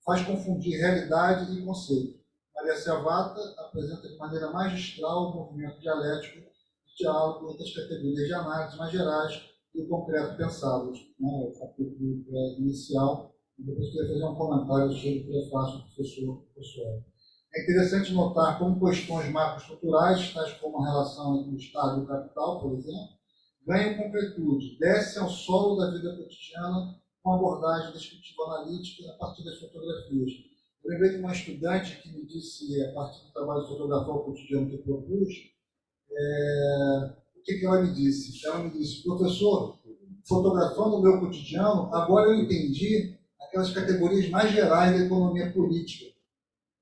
faz confundir realidade e conceito. Maria Servata apresenta de maneira magistral o movimento dialético de diálogo entre as categorias de análise mais gerais e o concreto pensados. O capítulo inicial, e depois queria fazer um comentário sobre o prefácio do professor. É interessante notar como questões macroestruturais, tais como a relação entre o Estado e o capital, por exemplo, ganham concretude, descem ao solo da vida cotidiana com abordagem descritiva analítica a partir das fotografias. Eu lembrei de uma estudante que me disse, a partir do trabalho de fotografar o cotidiano que eu propus, o que ela me disse? Ela me disse, professor, fotografando o meu cotidiano, agora eu entendi aquelas categorias mais gerais da economia política.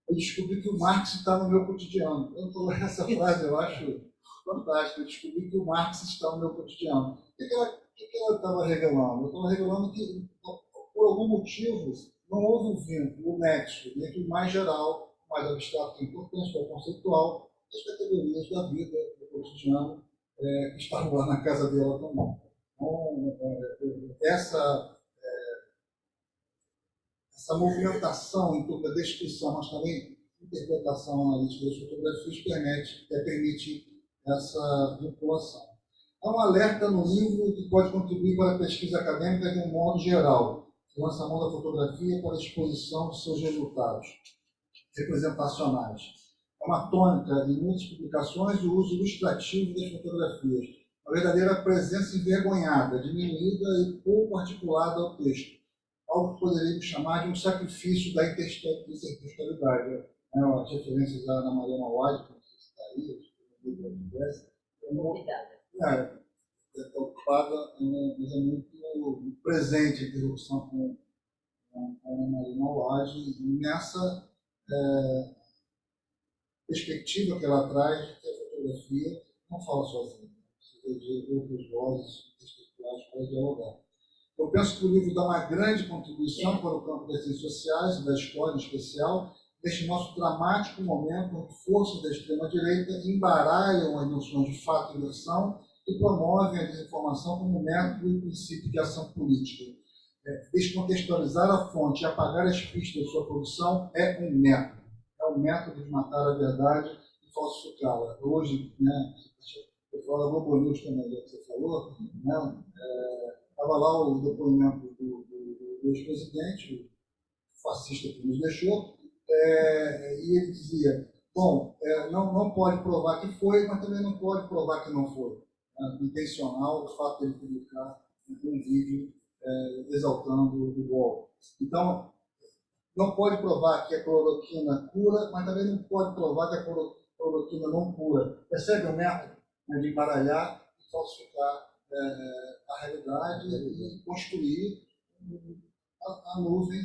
Eu descobri que o Marx está no meu cotidiano. Essa frase eu acho fantástica. Eu descobri que o Marx está no meu cotidiano. O que ela estava revelando? Eu estava revelando que, por algum motivo, não houve um vínculo, um nexo entre o mais geral, o mais abstrato, que é importante, que é o conceitual, e as categorias da vida, do cotidiano, que estavam lá na casa dela também. Então, essa movimentação em torno da descrição, mas também interpretação analítica das fotografias permite essa vinculação. Há um alerta no livro que pode contribuir para a pesquisa acadêmica de um modo geral, que lança a mão da fotografia para a exposição de seus resultados representacionais. É uma tônica em muitas publicações o uso ilustrativo das fotografias, uma verdadeira presença envergonhada, diminuída e pouco articulada ao texto, algo que poderíamos chamar de um sacrifício da intertextualidade. As referências da Ana Maria Mauad, que não sei se está aí, é ocupada, mas é muito presente a interrupção com a Ana Maria Mauad, e nessa perspectiva que ela traz, que a fotografia não fala sozinha, precisa de outras vozes textuais para dialogar. Eu penso que o livro dá uma grande contribuição para o campo das ciências sociais e da história em especial, neste nosso dramático momento em que forças da extrema-direita embaralham as noções de fato e versão e promovem a desinformação como método e princípio de ação política. Descontextualizar a fonte e apagar as pistas de sua produção é um método. É um método de matar a verdade e falsificá-la. Hoje, eu falo da Globo News também, já que você falou, estava lá o depoimento do ex-presidente, o fascista que nos deixou, e ele dizia, não pode provar que foi, mas também não pode provar que não foi. Intencional o fato de ele publicar um vídeo exaltando o golpe. Então, não pode provar que a cloroquina cura, mas também não pode provar que a cloroquina não cura. Percebe o método de embaralhar e falsificar a realidade e construir a nuvem,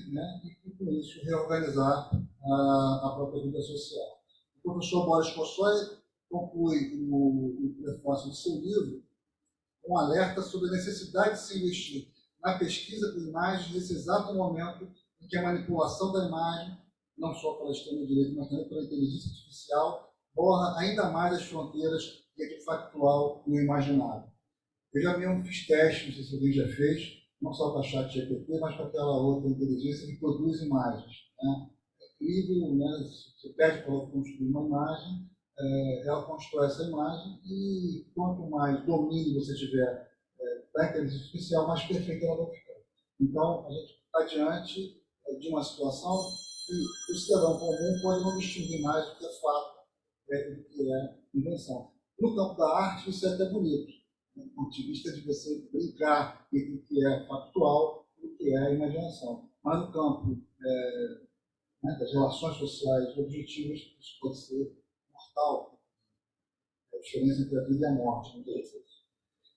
e com isso reorganizar a própria vida social. O professor Boris Kosoy conclui o prefácio do seu livro com um alerta sobre a necessidade de se investir na pesquisa com imagens nesse exato momento em que a manipulação da imagem, não só pela extrema-direita, mas também pela inteligência artificial, borra ainda mais as fronteiras entre o factual e o imaginário. Eu já mesmo fiz testes, não sei se alguém já fez, não só com a ChatGPT, mas com aquela outra inteligência que produz imagens. É incrível, você pede para ela construir uma imagem, ela constrói essa imagem e quanto mais domínio você tiver da inteligência artificial, mais perfeita ela vai ficar. Então, a gente está diante de uma situação que o cidadão comum pode não distinguir mais do que é fato do que é invenção. No campo da arte, isso é até bonito, do ponto de vista de você brincar entre o que é factual e o que é imaginação. Mas no campo das relações sociais objetivas, isso pode ser mortal. A diferença entre a vida e a morte, muitas vezes.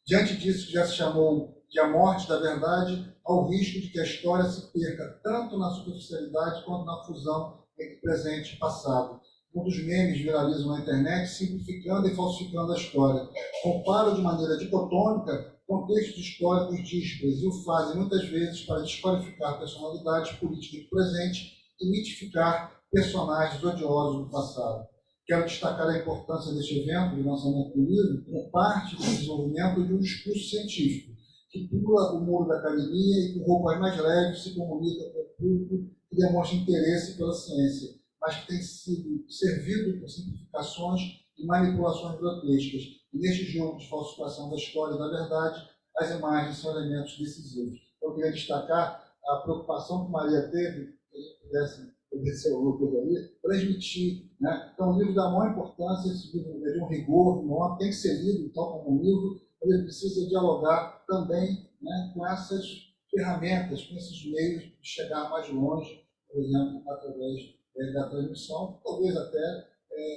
Diante disso, que já se chamou de a morte da verdade, há o risco de que a história se perca tanto na superficialidade quanto na fusão entre presente e passado. Muitos memes viralizam na internet simplificando e falsificando a história. Comparam de maneira dicotômica Contextos históricos díspares e o fazem muitas vezes para desqualificar personalidades políticas do presente e mitificar personagens odiosos do passado. Quero destacar a importância deste evento de lançamento do livro como parte do desenvolvimento de um discurso científico, que pula o muro da academia e com roupas mais leves se comunica com o público que demonstra interesse pela ciência, mas que tem sido servido por simplificações e manipulações grotescas. E neste jogo de falsificação da história e da verdade, as imagens são elementos decisivos. Eu queria destacar a preocupação que Maria teve, que a gente pudesse obedecer o Lucas ali, transmitir. Né? Então, o livro dá maior importância, esse livro é de um rigor enorme, tem que ser lido, tal como um livro, mas ele precisa dialogar também, né, com essas ferramentas, com esses meios de chegar mais longe, por exemplo, através da transmissão, talvez até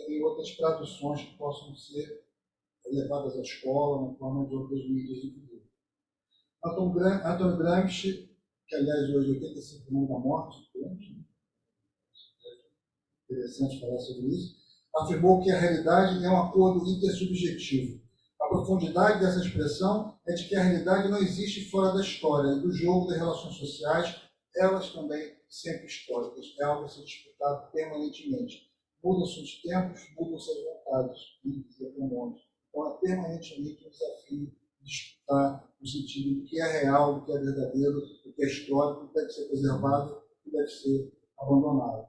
em outras traduções que possam ser levadas à escola, na forma de outras mídias, inclusive. Antônio Gramsci, que aliás hoje 85 anos da morte, interessante falar sobre isso, afirmou que a realidade é um acordo intersubjetivo. A profundidade dessa expressão é de que a realidade não existe fora da história, do jogo das relações sociais, elas também sempre históricas, é algo a ser disputado permanentemente. Mudam-se os tempos, mudam-se as vontades, então é permanentemente um desafio de disputar no sentido do que é real, do que é verdadeiro, do que é histórico, do que deve ser preservado, do que deve ser abandonado.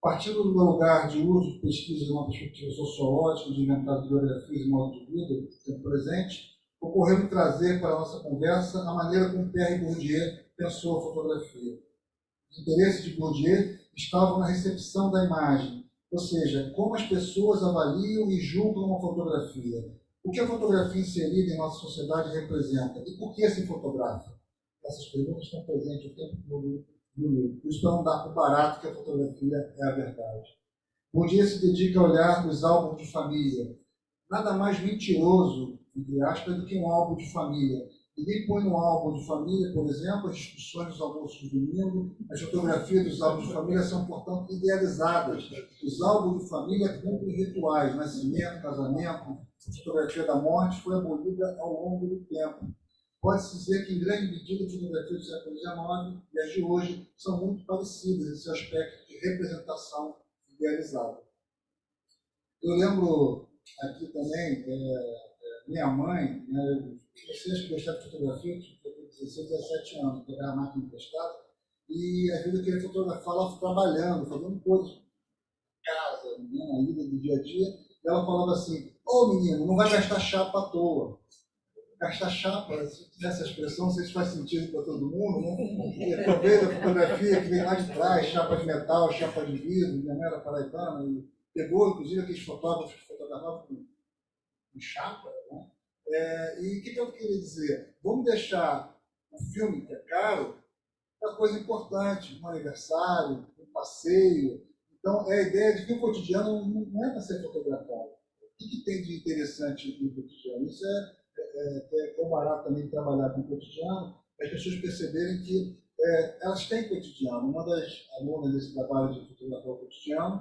Partindo do meu lugar de uso de pesquisa de uma perspectiva sociológica, de inventário de biografias e modo de vida do tempo presente, ocorreu-me trazer para a nossa conversa a maneira como Pierre Bourdieu pensou a fotografia. O interesse de Bourdieu estava na recepção da imagem, ou seja, como as pessoas avaliam e julgam uma fotografia. O que a fotografia inserida em nossa sociedade representa e por que se fotografa? Essas perguntas estão presentes o tempo todo no livro. Por isso, para não dar por barato que a fotografia é a verdade. Bourdieu se dedica a olhar os álbuns de família. Nada mais mentiroso, entre aspas, do que um álbum de família. Ninguém põe no álbum de família, por exemplo, as discussões dos almoços de domingo. As fotografias dos álbuns de família são, portanto, idealizadas. Os álbuns de família cumprem rituais, nascimento, casamento, fotografia da morte foi abolida ao longo do tempo. Pode-se dizer que, em grande medida, as fotografias do século XIX e as de hoje são muito parecidas nesse aspecto de representação idealizada. Eu lembro aqui também, minha mãe, né, vocês que gostavam de fotografia, eu tinha 16, 17 anos, pegava a máquina emprestada, e às vezes eu queria fotografar lá trabalhando, fazendo coisas em casa, né, na vida do dia a dia, e ela falava assim: ô menino, não vai gastar chapa à toa. Gastar chapa, se tiver essa expressão, não sei se faz sentido para todo mundo, né? E aproveita a fotografia que vem lá de trás, chapa de metal, chapa de vidro, minha mãe era paraibana, e pegou, inclusive, aqueles fotógrafos que fotografavam com chapa, né? E o que eu queria dizer? Vamos deixar o filme, que é caro, uma coisa importante, um aniversário, um passeio. Então, é a ideia de que o cotidiano não é para ser fotografado. O que tem de interessante no cotidiano? Isso é barato também trabalhar com o cotidiano, as pessoas perceberem que elas têm cotidiano. Uma das alunas desse trabalho de fotografar o cotidiano,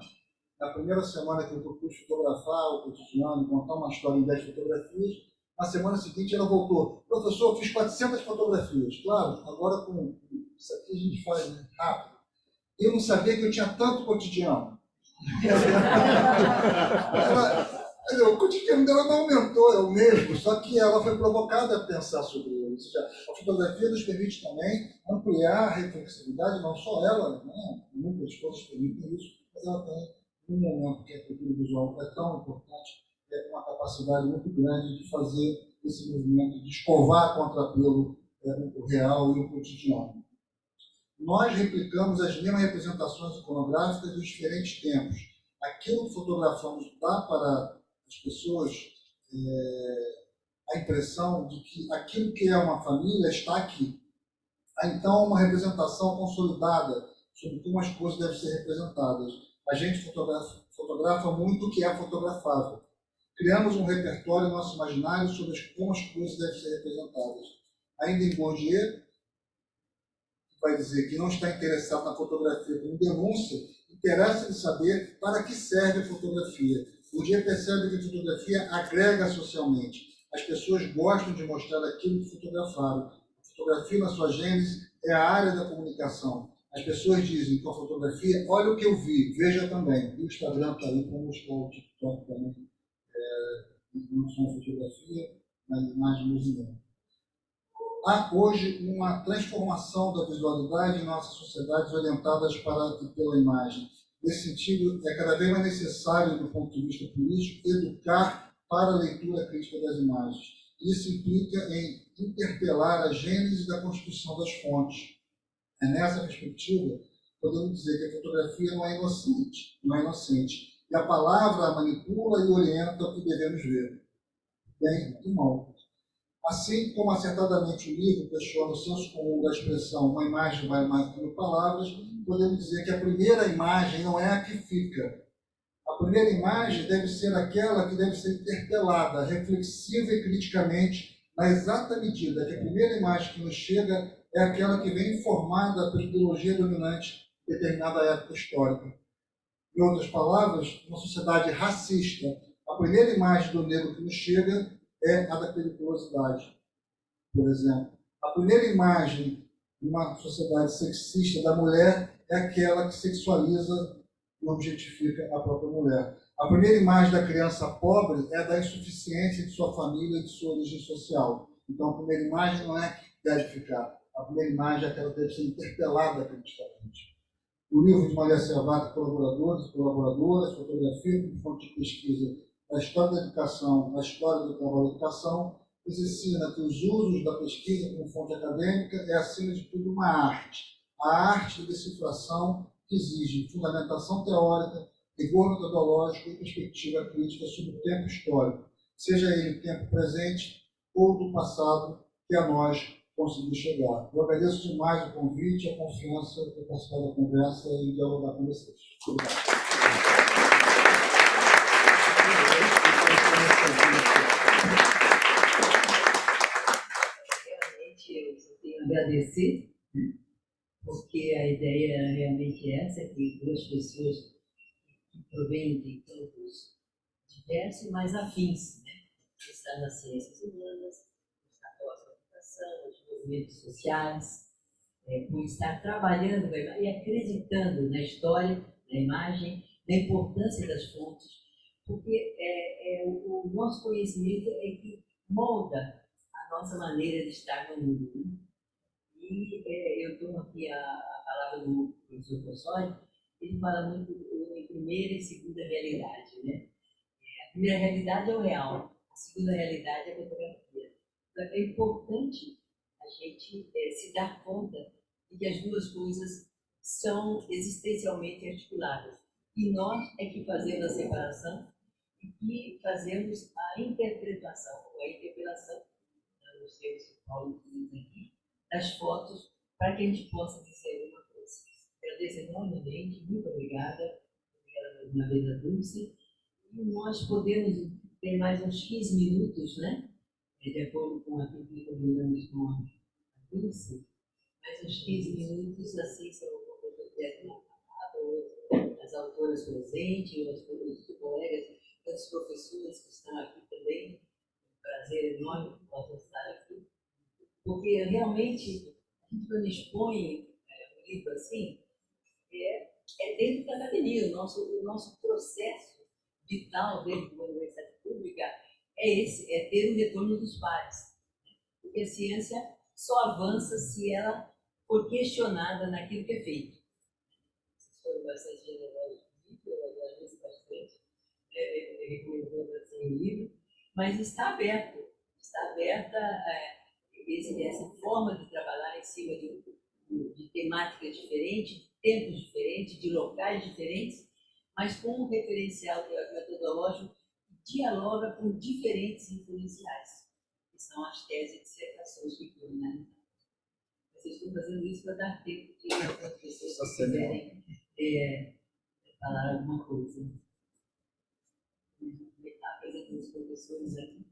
na primeira semana que eu propus fotografar o cotidiano, contar uma história em 10 fotografias, na semana seguinte ela voltou: professor, eu fiz 400 fotografias. Claro, agora com isso aqui a gente faz, né, rápido. Eu não sabia que eu tinha tanto cotidiano. O cotidiano dela não aumentou, é o mesmo, só que ela foi provocada a pensar sobre isso. A fotografia nos permite também ampliar a reflexividade, não só ela, né? Muitas coisas permitem isso, mas ela tem um momento que a cultura visual é tão importante, uma capacidade muito grande de fazer esse movimento, de escovar contra pelo o real e o cotidiano. Nós replicamos as mesmas representações iconográficas dos diferentes tempos. Aquilo que fotografamos dá para as pessoas a impressão de que aquilo que é uma família está aqui. Há então uma representação consolidada sobre como as coisas devem ser representadas. A gente fotografa muito o que é fotografável. Criamos um repertório no nosso imaginário sobre como as coisas devem ser representadas. Ainda em Bourdieu, que vai dizer que não está interessado na fotografia como denúncia, interessa-lhe saber para que serve a fotografia. Bourdieu percebe que a fotografia agrega socialmente. As pessoas gostam de mostrar aquilo que fotografaram. A fotografia, na sua gênese, é a área da comunicação. As pessoas dizem com a fotografia, olha o que eu vi, veja também. E o Instagram está aí para mostrar, o TikTok também, não só a fotografia, mas imagem e movimento. Há hoje uma transformação da visualidade em nossas sociedades orientadas pela imagem. Nesse sentido, é cada vez mais necessário, do ponto de vista político, educar para a leitura crítica das imagens. Isso implica em interpelar a gênese da constituição das fontes. É nessa perspectiva, podemos dizer que a fotografia não é inocente. E a palavra a manipula e orienta o que devemos ver. Bem e mal. Assim como acertadamente o livro questiona o senso comum da expressão uma imagem vale mais que mil palavras, podemos dizer que a primeira imagem não é a que fica. A primeira imagem deve ser aquela que deve ser interpelada, reflexiva e criticamente, na exata medida que a primeira imagem que nos chega é aquela que vem informada pela ideologia dominante de determinada época histórica. Em outras palavras, uma sociedade racista, a primeira imagem do negro que nos chega é a da periculosidade, por exemplo. A primeira imagem de uma sociedade sexista da mulher é aquela que sexualiza e objetifica a própria mulher. A primeira imagem da criança pobre é a da insuficiência de sua família e de sua origem social. Então, a primeira imagem não é a que deve ficar. A primeira imagem é aquela que deve ser interpelada criticamente. O livro de Maria Servata, Colaboradores e Colaboradoras, Fotografia como fonte de pesquisa da história da educação, da história do trabalho da educação, nos ensina que os usos da pesquisa como fonte acadêmica é, acima de tudo, uma arte. A arte da decifração que exige fundamentação teórica, rigor metodológico e perspectiva crítica sobre o tempo histórico, seja ele tempo presente ou do passado que a nós conseguiu chegar. Eu agradeço demais o convite, a confiança de participar da conversa e dialogar com vocês. Obrigado. Realmente, eu tenho a agradecer, porque a ideia realmente é essa, que duas pessoas que provêm de campos diversos, mas afins, né? Está nas ciências humanas, está na pós-educação, nos movimentos sociais, por estar trabalhando e acreditando na história, na imagem, na importância das fontes, porque o nosso conhecimento é que molda a nossa maneira de estar no mundo. Né? E eu tomo aqui a palavra do professor Possói, ele fala muito em primeira e segunda realidade. Né? A primeira realidade é o real, a segunda realidade é a fotografia. Então, é importante a gente se dar conta de que as duas coisas são existencialmente articuladas. E nós é que fazemos a separação e que fazemos a interpretação, ou a interpelação, não sei se o Paulo diz aqui, das fotos, para que a gente possa dizer uma coisa. Agradeço enormemente, muito obrigada. Obrigada mais uma vez a Dulce. E nós podemos ter mais uns 15 minutos, né? De acordo com aquilo que combinamos com a Dulce, mais uns 15 minutos, assim, se eu as autoras presentes, os colegas, os professores que estão aqui também, um prazer enorme que possam estar aqui, porque realmente, a gente quando expõe um livro assim, é dentro da academia, o nosso processo vital dentro de uma universidade pública é esse, é ter o retorno dos pares, porque a ciência só avança se ela for questionada naquilo que é feito. Foram bastante generosos comigo, eu agradeço bastante, recomendando assim o livro, mas está aberta essa forma de trabalhar em cima de temáticas diferentes, de tempos diferentes, de locais diferentes, mas com um referencial metodológico que dialoga com diferentes influenciais, que são as teses e dissertações que foram analisadas. Vocês estão fazendo isso para dar tempo de outras pessoas que quiserem falar alguma coisa. Apresentando os professores aqui.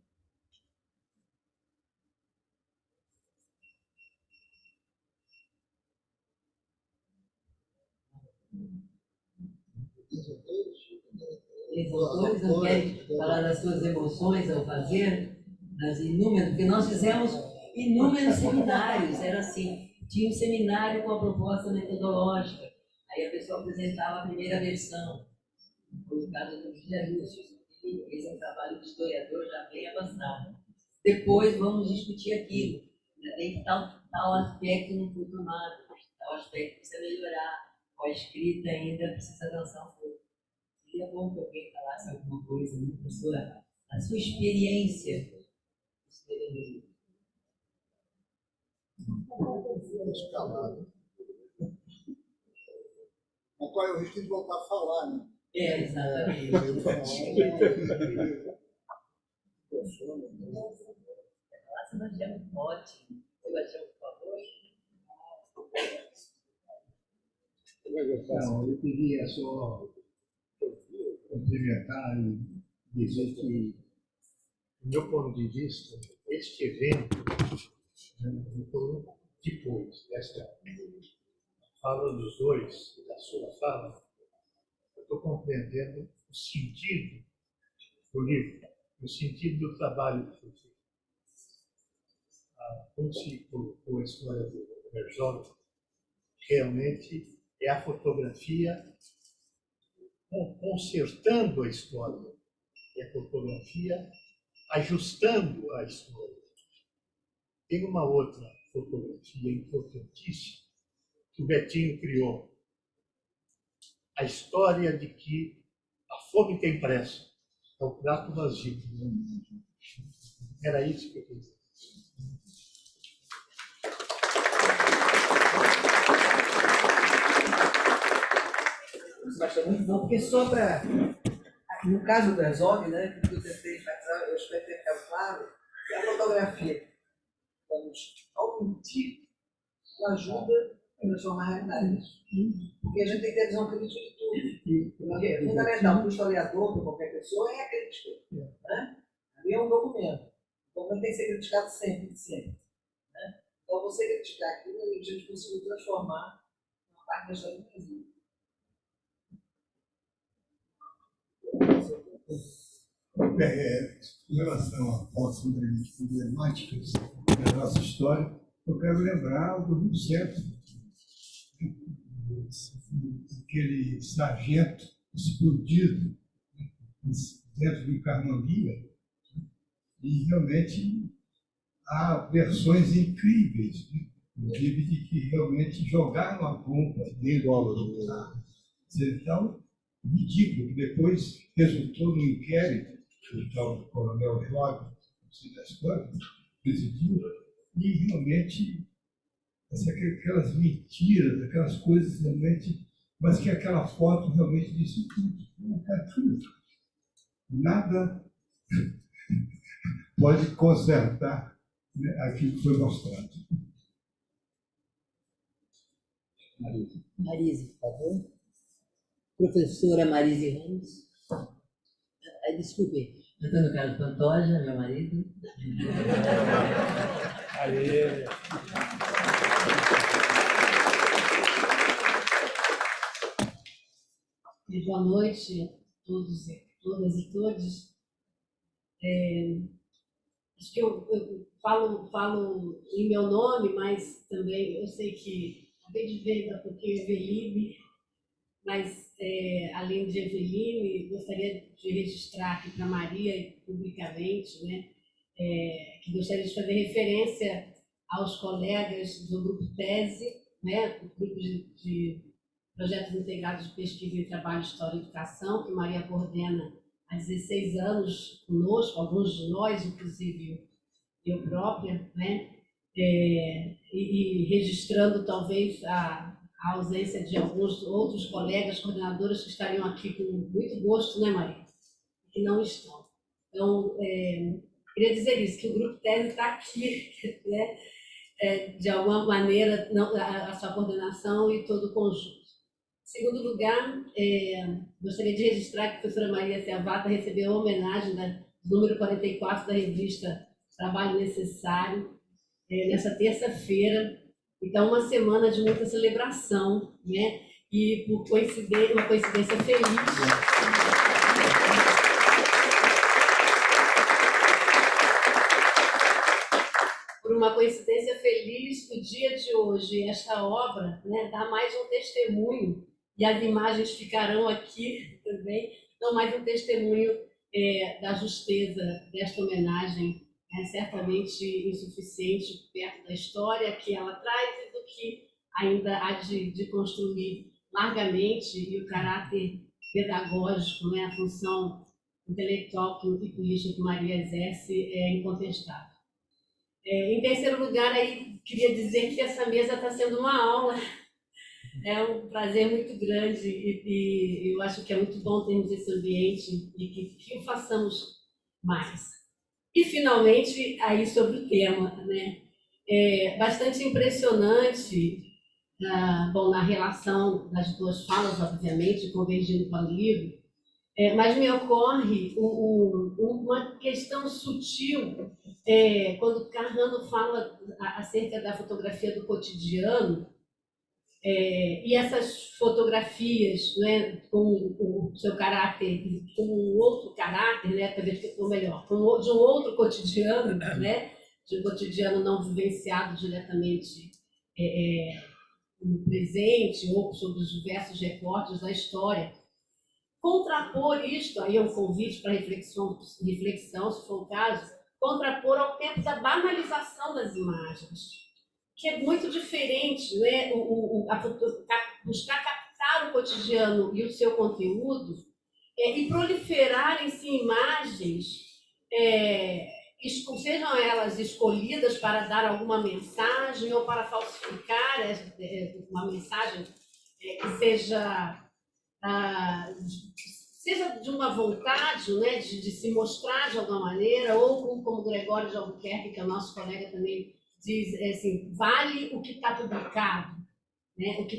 Os autores não querem falar das suas emoções ao fazer Nas inúmeras, porque nós fizemos inúmeros seminários, era assim, tinha um seminário com a proposta metodológica, aí a pessoa apresentava a primeira versão, foi o caso do José Lúcio, ele fez um trabalho de historiador já bem avançado. Depois vamos discutir aquilo, tem que tal aspecto não foi tomado, tal aspecto precisa melhorar, a escrita ainda precisa avançar um pouco. Seria bom que alguém falasse alguma coisa, né, a sua experiência. Escalado. Mas qual é o risco de voltar a falar, né? Exatamente. Sebastião, ótimo. Sebastião, por favor. Não, eu queria só complementar e dizer que, do meu ponto de vista, este evento, depois desta fala dos dois, da sua fala, eu estou compreendendo o sentido do livro, o sentido do trabalho que foi feito. Como se colocou a história do Herzog, realmente é a fotografia consertando a história, é a fotografia ajustando a história. Tem uma outra fotografia importantíssima que o Betinho criou. A história de que a fome tem pressa, é o prato vazio. Era isso que eu queria dizer. Mas é muito bom, porque sobra, no caso do Herzog, né, que eu tentei enfatizar, eu espero ter ficado claro, é a fotografia. Vamos omitir a ajuda a transformar a realidade. Porque a gente tem que ter visão crítica de tudo. Porque é fundamental para o historiador, para qualquer pessoa, é a crítica. Né? Ali é um documento. O documento tem que ser criticado sempre, sempre. Né? Então, você criticar aquilo, a gente conseguiu transformar uma parte da história do Brasil. Em relação a pontos emblemáticos da nossa história, eu quero lembrar do Rio Centro, aquele sargento explodido dentro de Carmanguia, e realmente há versões incríveis, inclusive de que realmente jogaram a bomba dentro do lugar. Então, ridículo, que depois resultou no inquérito que o tal coronel Jorge, da história, presidiu, e realmente aquelas mentiras, aquelas coisas realmente, mas que aquela foto realmente disse tudo. Nada pode consertar, né, aquilo que foi mostrado. Marise, por favor. Professora Marise Ramos. Desculpe, Antônio Carlos Pantoja, meu marido. Aê. Boa noite a todos, todas e todos. Acho que eu falo em meu nome, mas também eu sei que acabei de ver ainda pouquinho Eveline, mas além de Eveline, gostaria de registrar aqui para Maria publicamente, né, que gostaria de fazer referência aos colegas do Grupo Tese, né, o Grupo de Projetos Integrados de Pesquisa em Trabalho, História e Educação, que Maria coordena há 16 anos conosco, alguns de nós, inclusive eu própria, né? E registrando talvez a ausência de alguns outros colegas, coordenadores que estariam aqui com muito gosto, né, Maria? Que não estão. Então, queria dizer isso, que o Grupo Tese está aqui, né? De alguma maneira, não, a sua coordenação e todo o conjunto. Em segundo lugar, gostaria de registrar que a professora Maria Servata recebeu a homenagem do número 44 da revista Trabalho Necessário, nessa terça-feira. Então, uma semana de muita celebração, né? E por coincidência, uma coincidência feliz. uma coincidência feliz, o dia de hoje, esta obra, né, dá mais um testemunho, e as imagens ficarão aqui também, dão mais um testemunho da justeza desta homenagem, certamente insuficiente perto da história que ela traz e do que ainda há de construir largamente, e o caráter pedagógico, né, a função intelectual e política que Maria exerce é incontestável. Em terceiro lugar, aí, queria dizer que essa mesa está sendo uma aula. É um prazer muito grande e eu acho que é muito bom termos esse ambiente e que o façamos mais. E, finalmente, aí sobre o tema, né? É bastante impressionante, bom, na relação das duas falas, obviamente, convergindo com o livro, mas me ocorre uma questão sutil quando Carrano fala acerca da fotografia do cotidiano, e essas fotografias, né, com o seu caráter, com um outro caráter, né, talvez, ou melhor, de um outro cotidiano, né, de um cotidiano não vivenciado diretamente no presente ou sobre os diversos recortes da história. Contrapor isto, aí é um convite para reflexão, se for o caso, contrapor ao tempo da banalização das imagens, que é muito diferente, né? Buscar captar o cotidiano e o seu conteúdo e proliferarem-se imagens, sejam elas escolhidas para dar alguma mensagem ou para falsificar uma mensagem que seja de uma vontade, né, de se mostrar de alguma maneira, ou como Gregório de Albuquerque, que é o nosso colega também, diz assim, vale o que está publicado, né? O que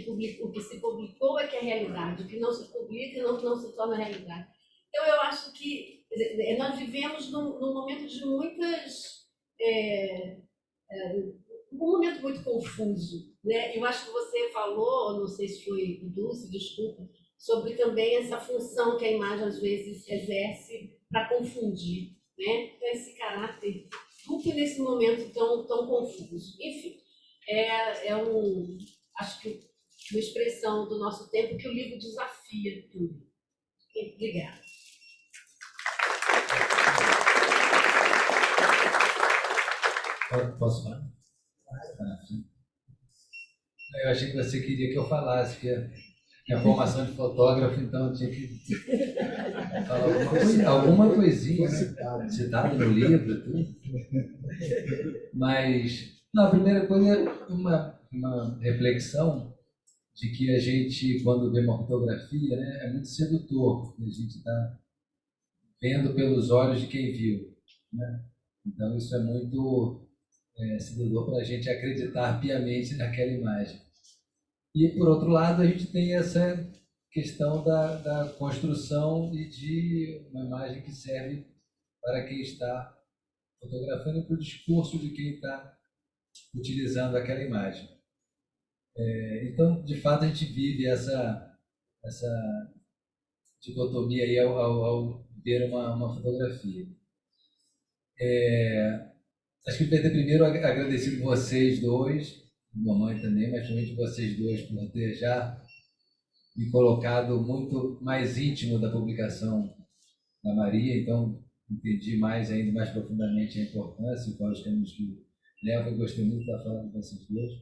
se publicou é que é realidade, o que não se publica não se torna realidade. Então, eu acho que nós vivemos num momento de muitas... um momento muito confuso, né? Eu acho que você falou, não sei se foi Dulce, desculpa, sobre também essa função que a imagem às vezes exerce para confundir, né? Então, esse caráter duplo nesse momento tão confuso. Enfim, acho que uma expressão do nosso tempo que o livro desafia tudo. Obrigada. Posso falar? Eu achei que você queria que eu falasse, que a formação de fotógrafo, então eu tinha que falar alguma coisinha, né? Citado no livro, tudo. Mas, não, a primeira coisa é uma reflexão de que a gente, quando vê uma fotografia, né, é muito sedutor, a gente está vendo pelos olhos de quem viu, né? Então, isso é muito sedutor para a gente acreditar piamente naquela imagem. E, por outro lado, a gente tem essa questão da construção e de uma imagem que serve para quem está fotografando e para o discurso de quem está utilizando aquela imagem. Então, de fato, a gente vive essa dicotomia aí ao ver uma fotografia. Acho que eu queria ter primeiro agradecido vocês dois, mamãe também, mas principalmente vocês dois, por ter já me colocado muito mais íntimo da publicação da Maria, então entendi ainda mais profundamente a importância e quais os caminhos que levam. Eu gostei muito de estar falando com vocês dois.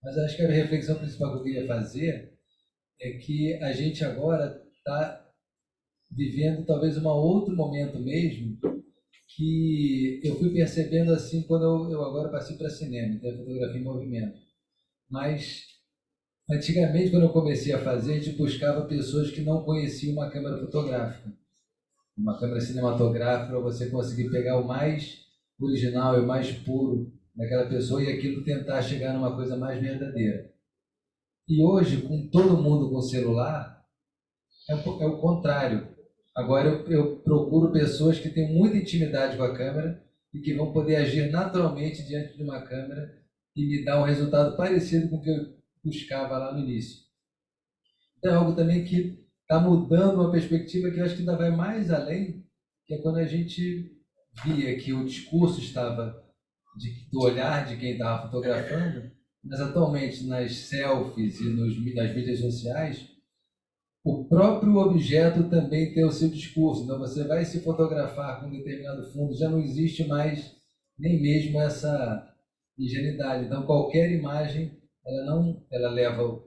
Mas acho que a reflexão principal que eu queria fazer é que a gente agora está vivendo talvez um outro momento mesmo, que eu fui percebendo assim quando eu agora passei para cinema, então a fotografia em movimento. Mas antigamente, quando eu comecei a fazer, a gente buscava pessoas que não conheciam uma câmera fotográfica, uma câmera cinematográfica, para você conseguir pegar o mais original e o mais puro daquela pessoa e aquilo tentar chegar numa coisa mais verdadeira. E hoje, com todo mundo com celular, é o contrário. Agora eu procuro pessoas que têm muita intimidade com a câmera e que vão poder agir naturalmente diante de uma câmera e me dar um resultado parecido com o que eu buscava lá no início. Então é algo também que está mudando uma perspectiva que eu acho que ainda vai mais além, que é quando a gente via que o discurso estava do olhar de quem estava fotografando, mas atualmente nas selfies e nas mídias sociais, o próprio objeto também tem o seu discurso. Então, você vai se fotografar com um determinado fundo, já não existe mais nem mesmo essa ingenuidade. Então, qualquer imagem, ela leva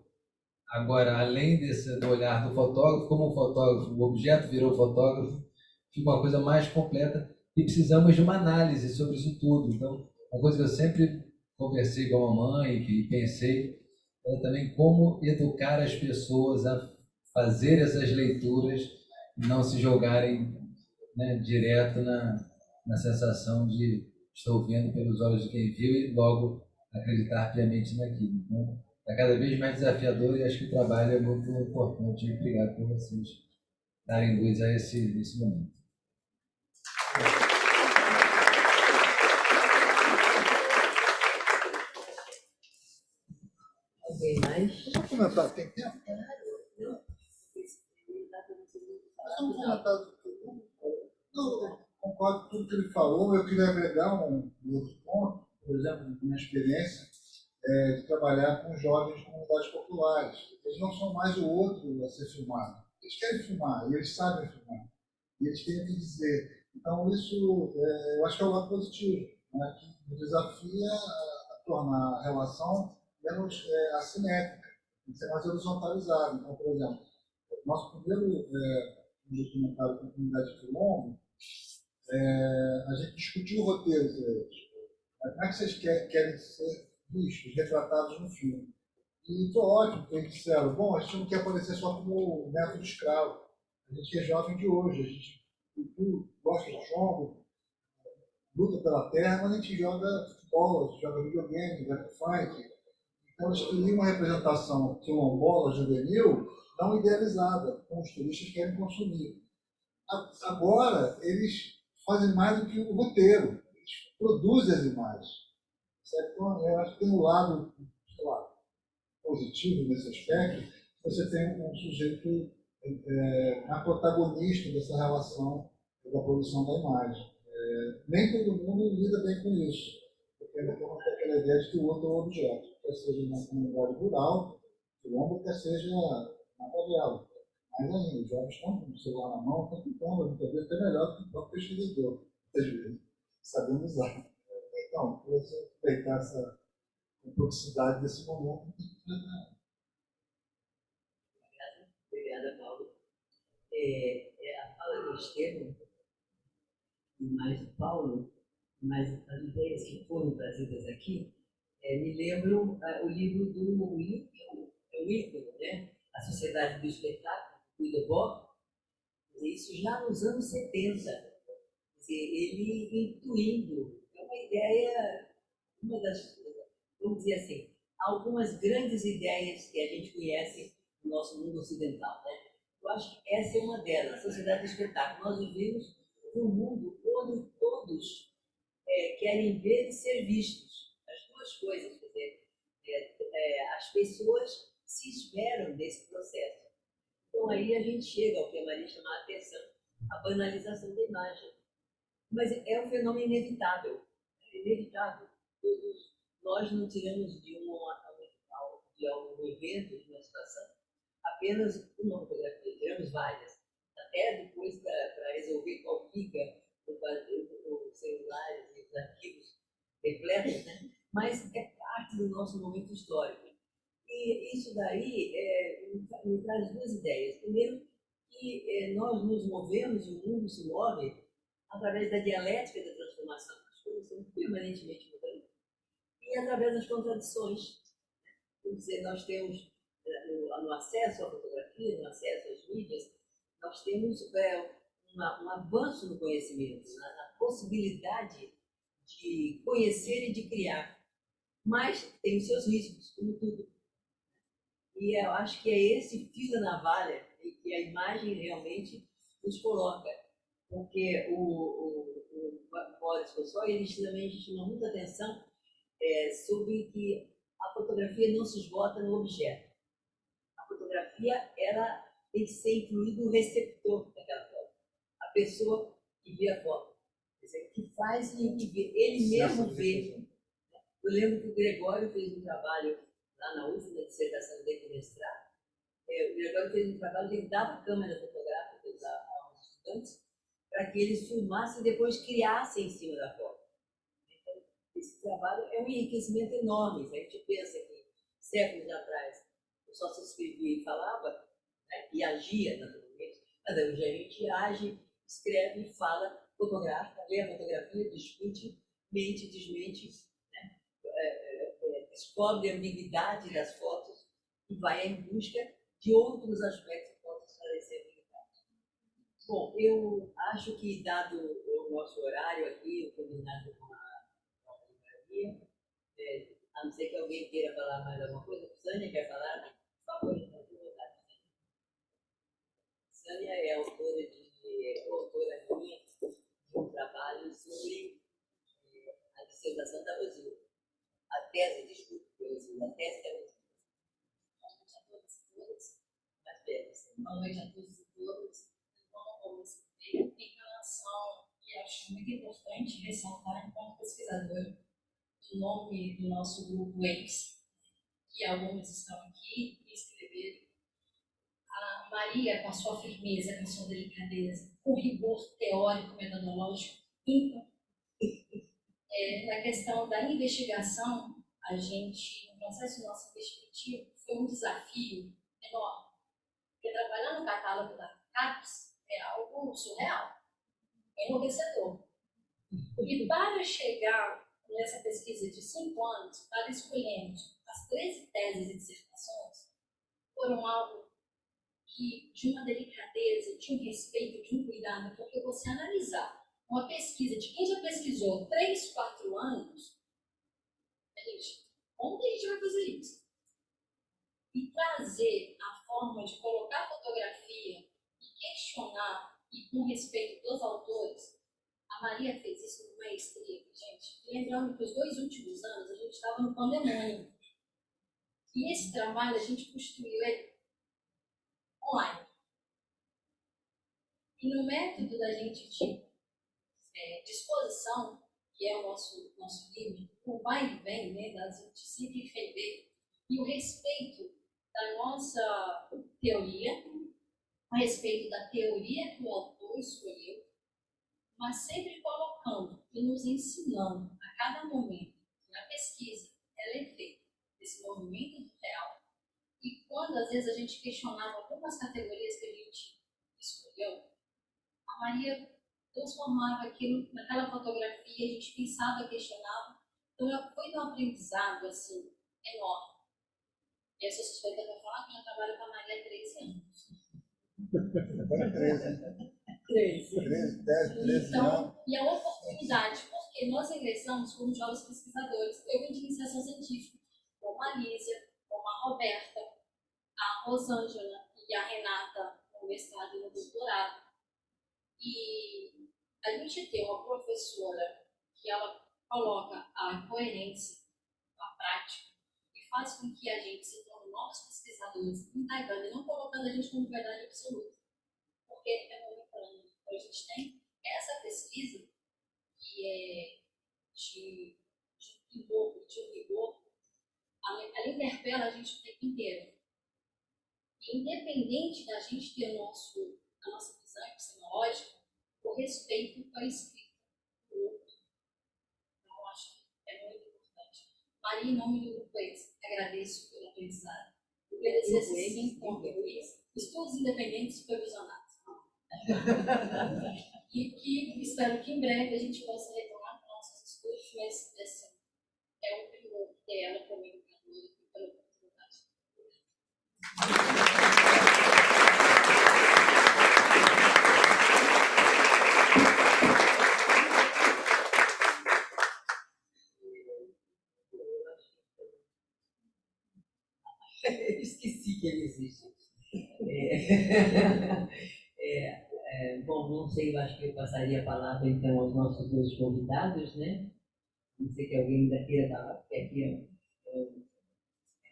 agora, além do olhar do fotógrafo, como o fotógrafo, o objeto virou fotógrafo, fica uma coisa mais completa e precisamos de uma análise sobre isso tudo. Então, uma coisa que eu sempre conversei com a mamãe e pensei é também como educar as pessoas a fazer essas leituras e não se jogarem, né, direto na sensação de estou vendo pelos olhos de quem viu e logo acreditar piamente naquilo. Então, é cada vez mais desafiador e acho que o trabalho é muito importante. Obrigado por vocês darem luz a esse momento. Alguém mais? Deixa eu comentar, tem tempo? Não, comentar. Não, eu concordo com tudo que ele falou. Eu queria agregar um outro ponto, por exemplo, na minha experiência, de trabalhar com jovens de comunidades populares. Eles não são mais o outro a ser filmado. Eles querem filmar, e eles sabem filmar. E eles têm o que dizer. Então, isso eu acho que é um lado positivo, né, que desafia a tornar a relação menos assimétrica, tem que ser mais horizontalizada. Então, por exemplo, nosso primeiro documentário com a comunidade de Quilombo, a gente discutiu o roteiro com eles. Como é que vocês querem ser vistos, retratados no filme? E foi ótimo, porque eles disseram, bom, a gente não quer aparecer só como método escravo. A gente é jovem de hoje, a gente gosta de jogo, luta pela terra, mas a gente joga futebol, a gente joga videogame, joga funk. Então, eles queriam uma representação quilombola juvenil não idealizada, como os turistas querem consumir. Agora, eles fazem mais do que o roteiro, eles produzem as imagens. Certo? Então, eu acho que tem um lado, sei lá, positivo nesse aspecto, você tem um sujeito protagonista dessa relação da produção da imagem. Nem todo mundo lida bem com isso, porque ainda tem aquela ideia de que o outro é um objeto, quer seja na comunidade rural, quilombo, quer seja na favela. Mas ainda, os jovens estão com o celular na mão, estão tentando, muitas vezes, até melhor do que o próprio pesquisador, às vezes, sabendo usar. Então, para você aproveitar essa complexidade desse momento, Obrigada, Paulo. A fala do Estevam, e mais do Paulo, mais as ideias que foram trazidas aqui, me lembram o livro do Wilton, né? A Sociedade do Espetáculo, do Debord, isso já nos anos 70. Quer dizer, ele intuindo, é uma ideia, vamos dizer assim, algumas grandes ideias que a gente conhece no nosso mundo ocidental, né? Eu acho que essa é uma delas, a sociedade do espetáculo. Nós vivemos num mundo onde todos querem ver e ser vistos, as duas coisas. Quer dizer, as pessoas se esperam desse processo. Então aí a gente chega ao que a Maria chamou a atenção, a banalização da imagem. Mas é um fenômeno inevitável, inevitável. Todos nós não tiramos de algum evento, de uma situação, apenas uma fotografia, tiramos várias. Até depois, para resolver qual fica, os celulares e os arquivos repletos, né? Mas é parte do nosso momento histórico. E isso daí me traz duas ideias. Primeiro, que nós nos movemos, o mundo se move através da dialética da transformação, as coisas são permanentemente mudando, e através das contradições. Quer dizer, nós temos, no acesso à fotografia, no acesso às mídias, nós temos um avanço no conhecimento, na possibilidade de conhecer e de criar. Mas tem os seus riscos, como tudo. E eu acho que é esse fio da navalha que a imagem realmente nos coloca. Porque o Boris Kosoy, ele também chama muita atenção sobre que a fotografia não se esgota no objeto. A fotografia, ela tem que ser incluído o receptor daquela foto, a pessoa que vê a foto. Quer dizer, que faz ele mesmo ver. Eu lembro que o Gregório fez um trabalho lá na última dissertação dele de mestrado. O Gregório fez um trabalho que ele dava câmera fotográfica aos estudantes para que eles filmassem e depois criassem em cima da foto. Então, esse trabalho é um enriquecimento enorme. A gente pensa que séculos atrás eu só se escrevia e falava, né, e agia naturalmente, mas hoje a gente age, escreve, fala, fotografa, lê a fotografia, discute, mente, desmente, descobre a ambiguidade das fotos e vai em busca de outros aspectos que possam esclarecer a ambiguidade. Bom, eu acho que, dado o nosso horário aqui, o combinado com a livraria, a não ser que alguém queira falar mais alguma coisa, Sânia quer falar? Por favor, então, de verdade. Sânia é autora minha de um trabalho sobre a dissertação da Rosilda. A tese, desculpe, a tese da Rosilda. Boa noite a todos e todas. As teses. Boa noite a todos e todas. Como você veio, em relação, e acho muito importante ressaltar, enquanto pesquisadora, o nome do nosso grupo EIS, que alguns estão aqui e escreveram. A Maria, com a sua firmeza, com a sua delicadeza, com rigor teórico, metodológico, ímpar. Na questão da investigação, a gente, no processo nosso investigativo, foi um desafio enorme. Porque trabalhar no catálogo da CAPES é algo surreal, é enlouquecedor. E para chegar nessa pesquisa de 5 anos, para escolhermos as 13 teses e dissertações, foram algo que, de uma delicadeza, de um respeito, de um cuidado, porque você analisar uma pesquisa de quem já pesquisou 3, 4 anos, gente, como que a gente vai fazer isso? E trazer a forma de colocar fotografia e questionar, e com respeito dos autores, a Maria fez isso com maestria, gente. Lembrando que os 2 últimos anos a gente estava no pandemônio. E esse trabalho a gente construiu ele online. E no método da gente de disposição, que é o nosso livro, o vai e vem, né, da gente sempre rever, e o respeito da nossa teoria, a respeito da teoria que o autor escolheu, mas sempre colocando e nos ensinando a cada momento que a pesquisa ela é feita desse movimento real, e quando às vezes a gente questionava algumas categorias que a gente escolheu, a Maria transformava aquilo naquela fotografia, a gente pensava, questionava. Então foi um aprendizado assim, enorme. E eu sou suspeita para falar que eu trabalho com a Maria há 13 anos. Agora 13. 13 Então, anos. e a oportunidade, porque nós ingressamos como jovens pesquisadores. Eu vim de iniciação científica, como a Lísia, como a Roberta, a Rosângela e a Renata no mestrado e no doutorado. E a gente tem uma professora que ela coloca a coerência, a prática, e faz com que a gente se torne novos pesquisadores, indagando e não colocando a gente como verdade absoluta. Porque é momentâneo. Então a gente tem essa pesquisa que é de rigor, ela interpela a gente o tempo inteiro. E independente da gente ter a nossa visão epistemológica, o respeito à escrita do outro. Então, eu acho que é muito importante. Maria, em nome do Grupo EIS, agradeço pelo aprendizado. Agradecer esses 5 conteúdos, estudos independentes supervisionados. E que espero que em breve a gente possa retomar nossos estudos, mas assim, é um primor ter ela como educadora e pela oportunidade. Esqueci que ele existe. Bom, não sei, eu acho que eu passaria a palavra então aos nossos 2 convidados, né? Não sei que alguém ainda queira falar, porque aqui é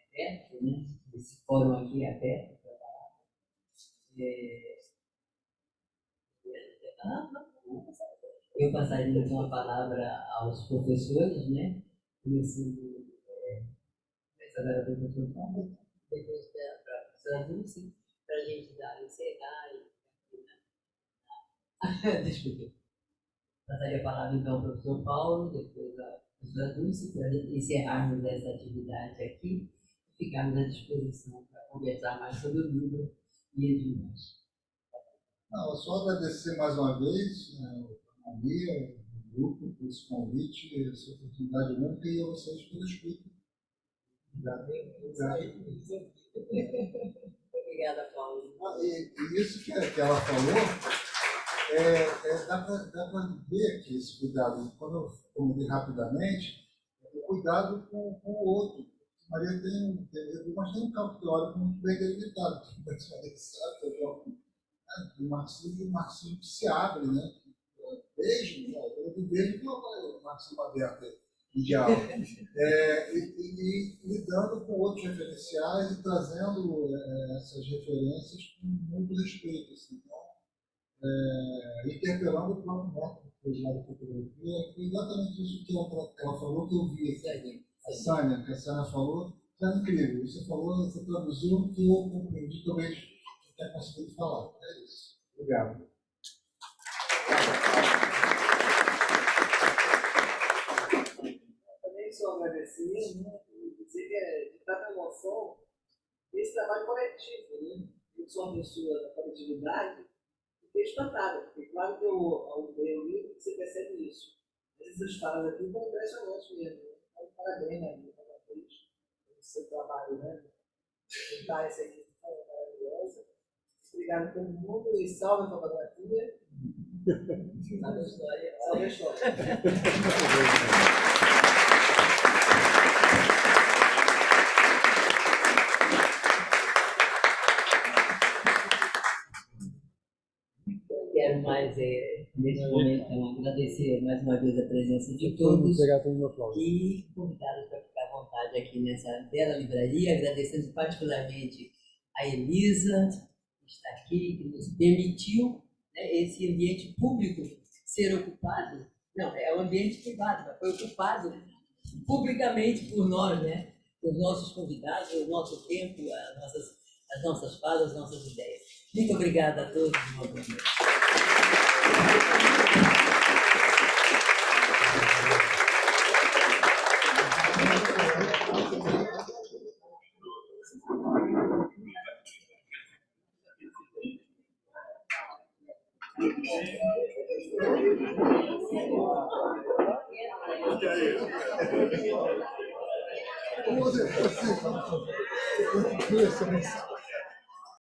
aberto, né? Esse fórum aqui é aberto para falar. Eu passaria então a palavra aos professores, né? Começando agora para o professor Paulo, depois para a professora Dulce, para a gente encerrar e desculpe. Passaria a palavra então ao professor Paulo, depois à professora Dulce, para encerrarmos essa atividade aqui e ficarmos à disposição para conversar mais sobre o livro e edições. Não, só agradecer mais uma vez a Maria, o grupo, por esse convite, essa oportunidade única e a vocês pelo escuta. Obrigado. Obrigada, Paulo. E isso que ela falou, dá para ver que esse cuidado, quando eu comentei rapidamente, o cuidado com o outro. Maria tem um campo teórico muito bem delimitado, o marxismo que se abre, né? Desde que o marxismo aberto ideal, e lidando com outros referenciais e trazendo essas referências com muito respeito. Assim. Então, interpelando o próprio método que foi da fotografia, foi exatamente isso que ela falou, que eu vi aqui. A Sânia, que a Sânia falou, é incrível. Você falou, você traduziu o que eu compreendi, talvez não tenha conseguido falar. É isso. Obrigado. Também só agradecer, né? E dizer que é de tanta emoção esse trabalho coletivo, né? Eu sou uma pessoa da coletividade e fiquei espantada, porque claro que ao ler o livro você percebe isso. Essas falas aqui são impressionantes mesmo. Então, parabéns, né? Seu trabalho, né? Juntar essa equipe maravilhosa. Obrigado a todo mundo e salve a fotografia. Salve a história. Salve a história. Quero mais, nesse momento, então, agradecer mais uma vez a presença de todos e convidá-los para ficar à vontade aqui nessa bela livraria, agradecendo particularmente a Elisa, que está aqui, que nos permitiu, né, esse ambiente público ser ocupado. Não, é um ambiente privado, mas foi ocupado publicamente por nós, né, os nossos convidados, o nosso tempo, as nossas falas, as nossas ideias. Muito obrigada a todos. Como você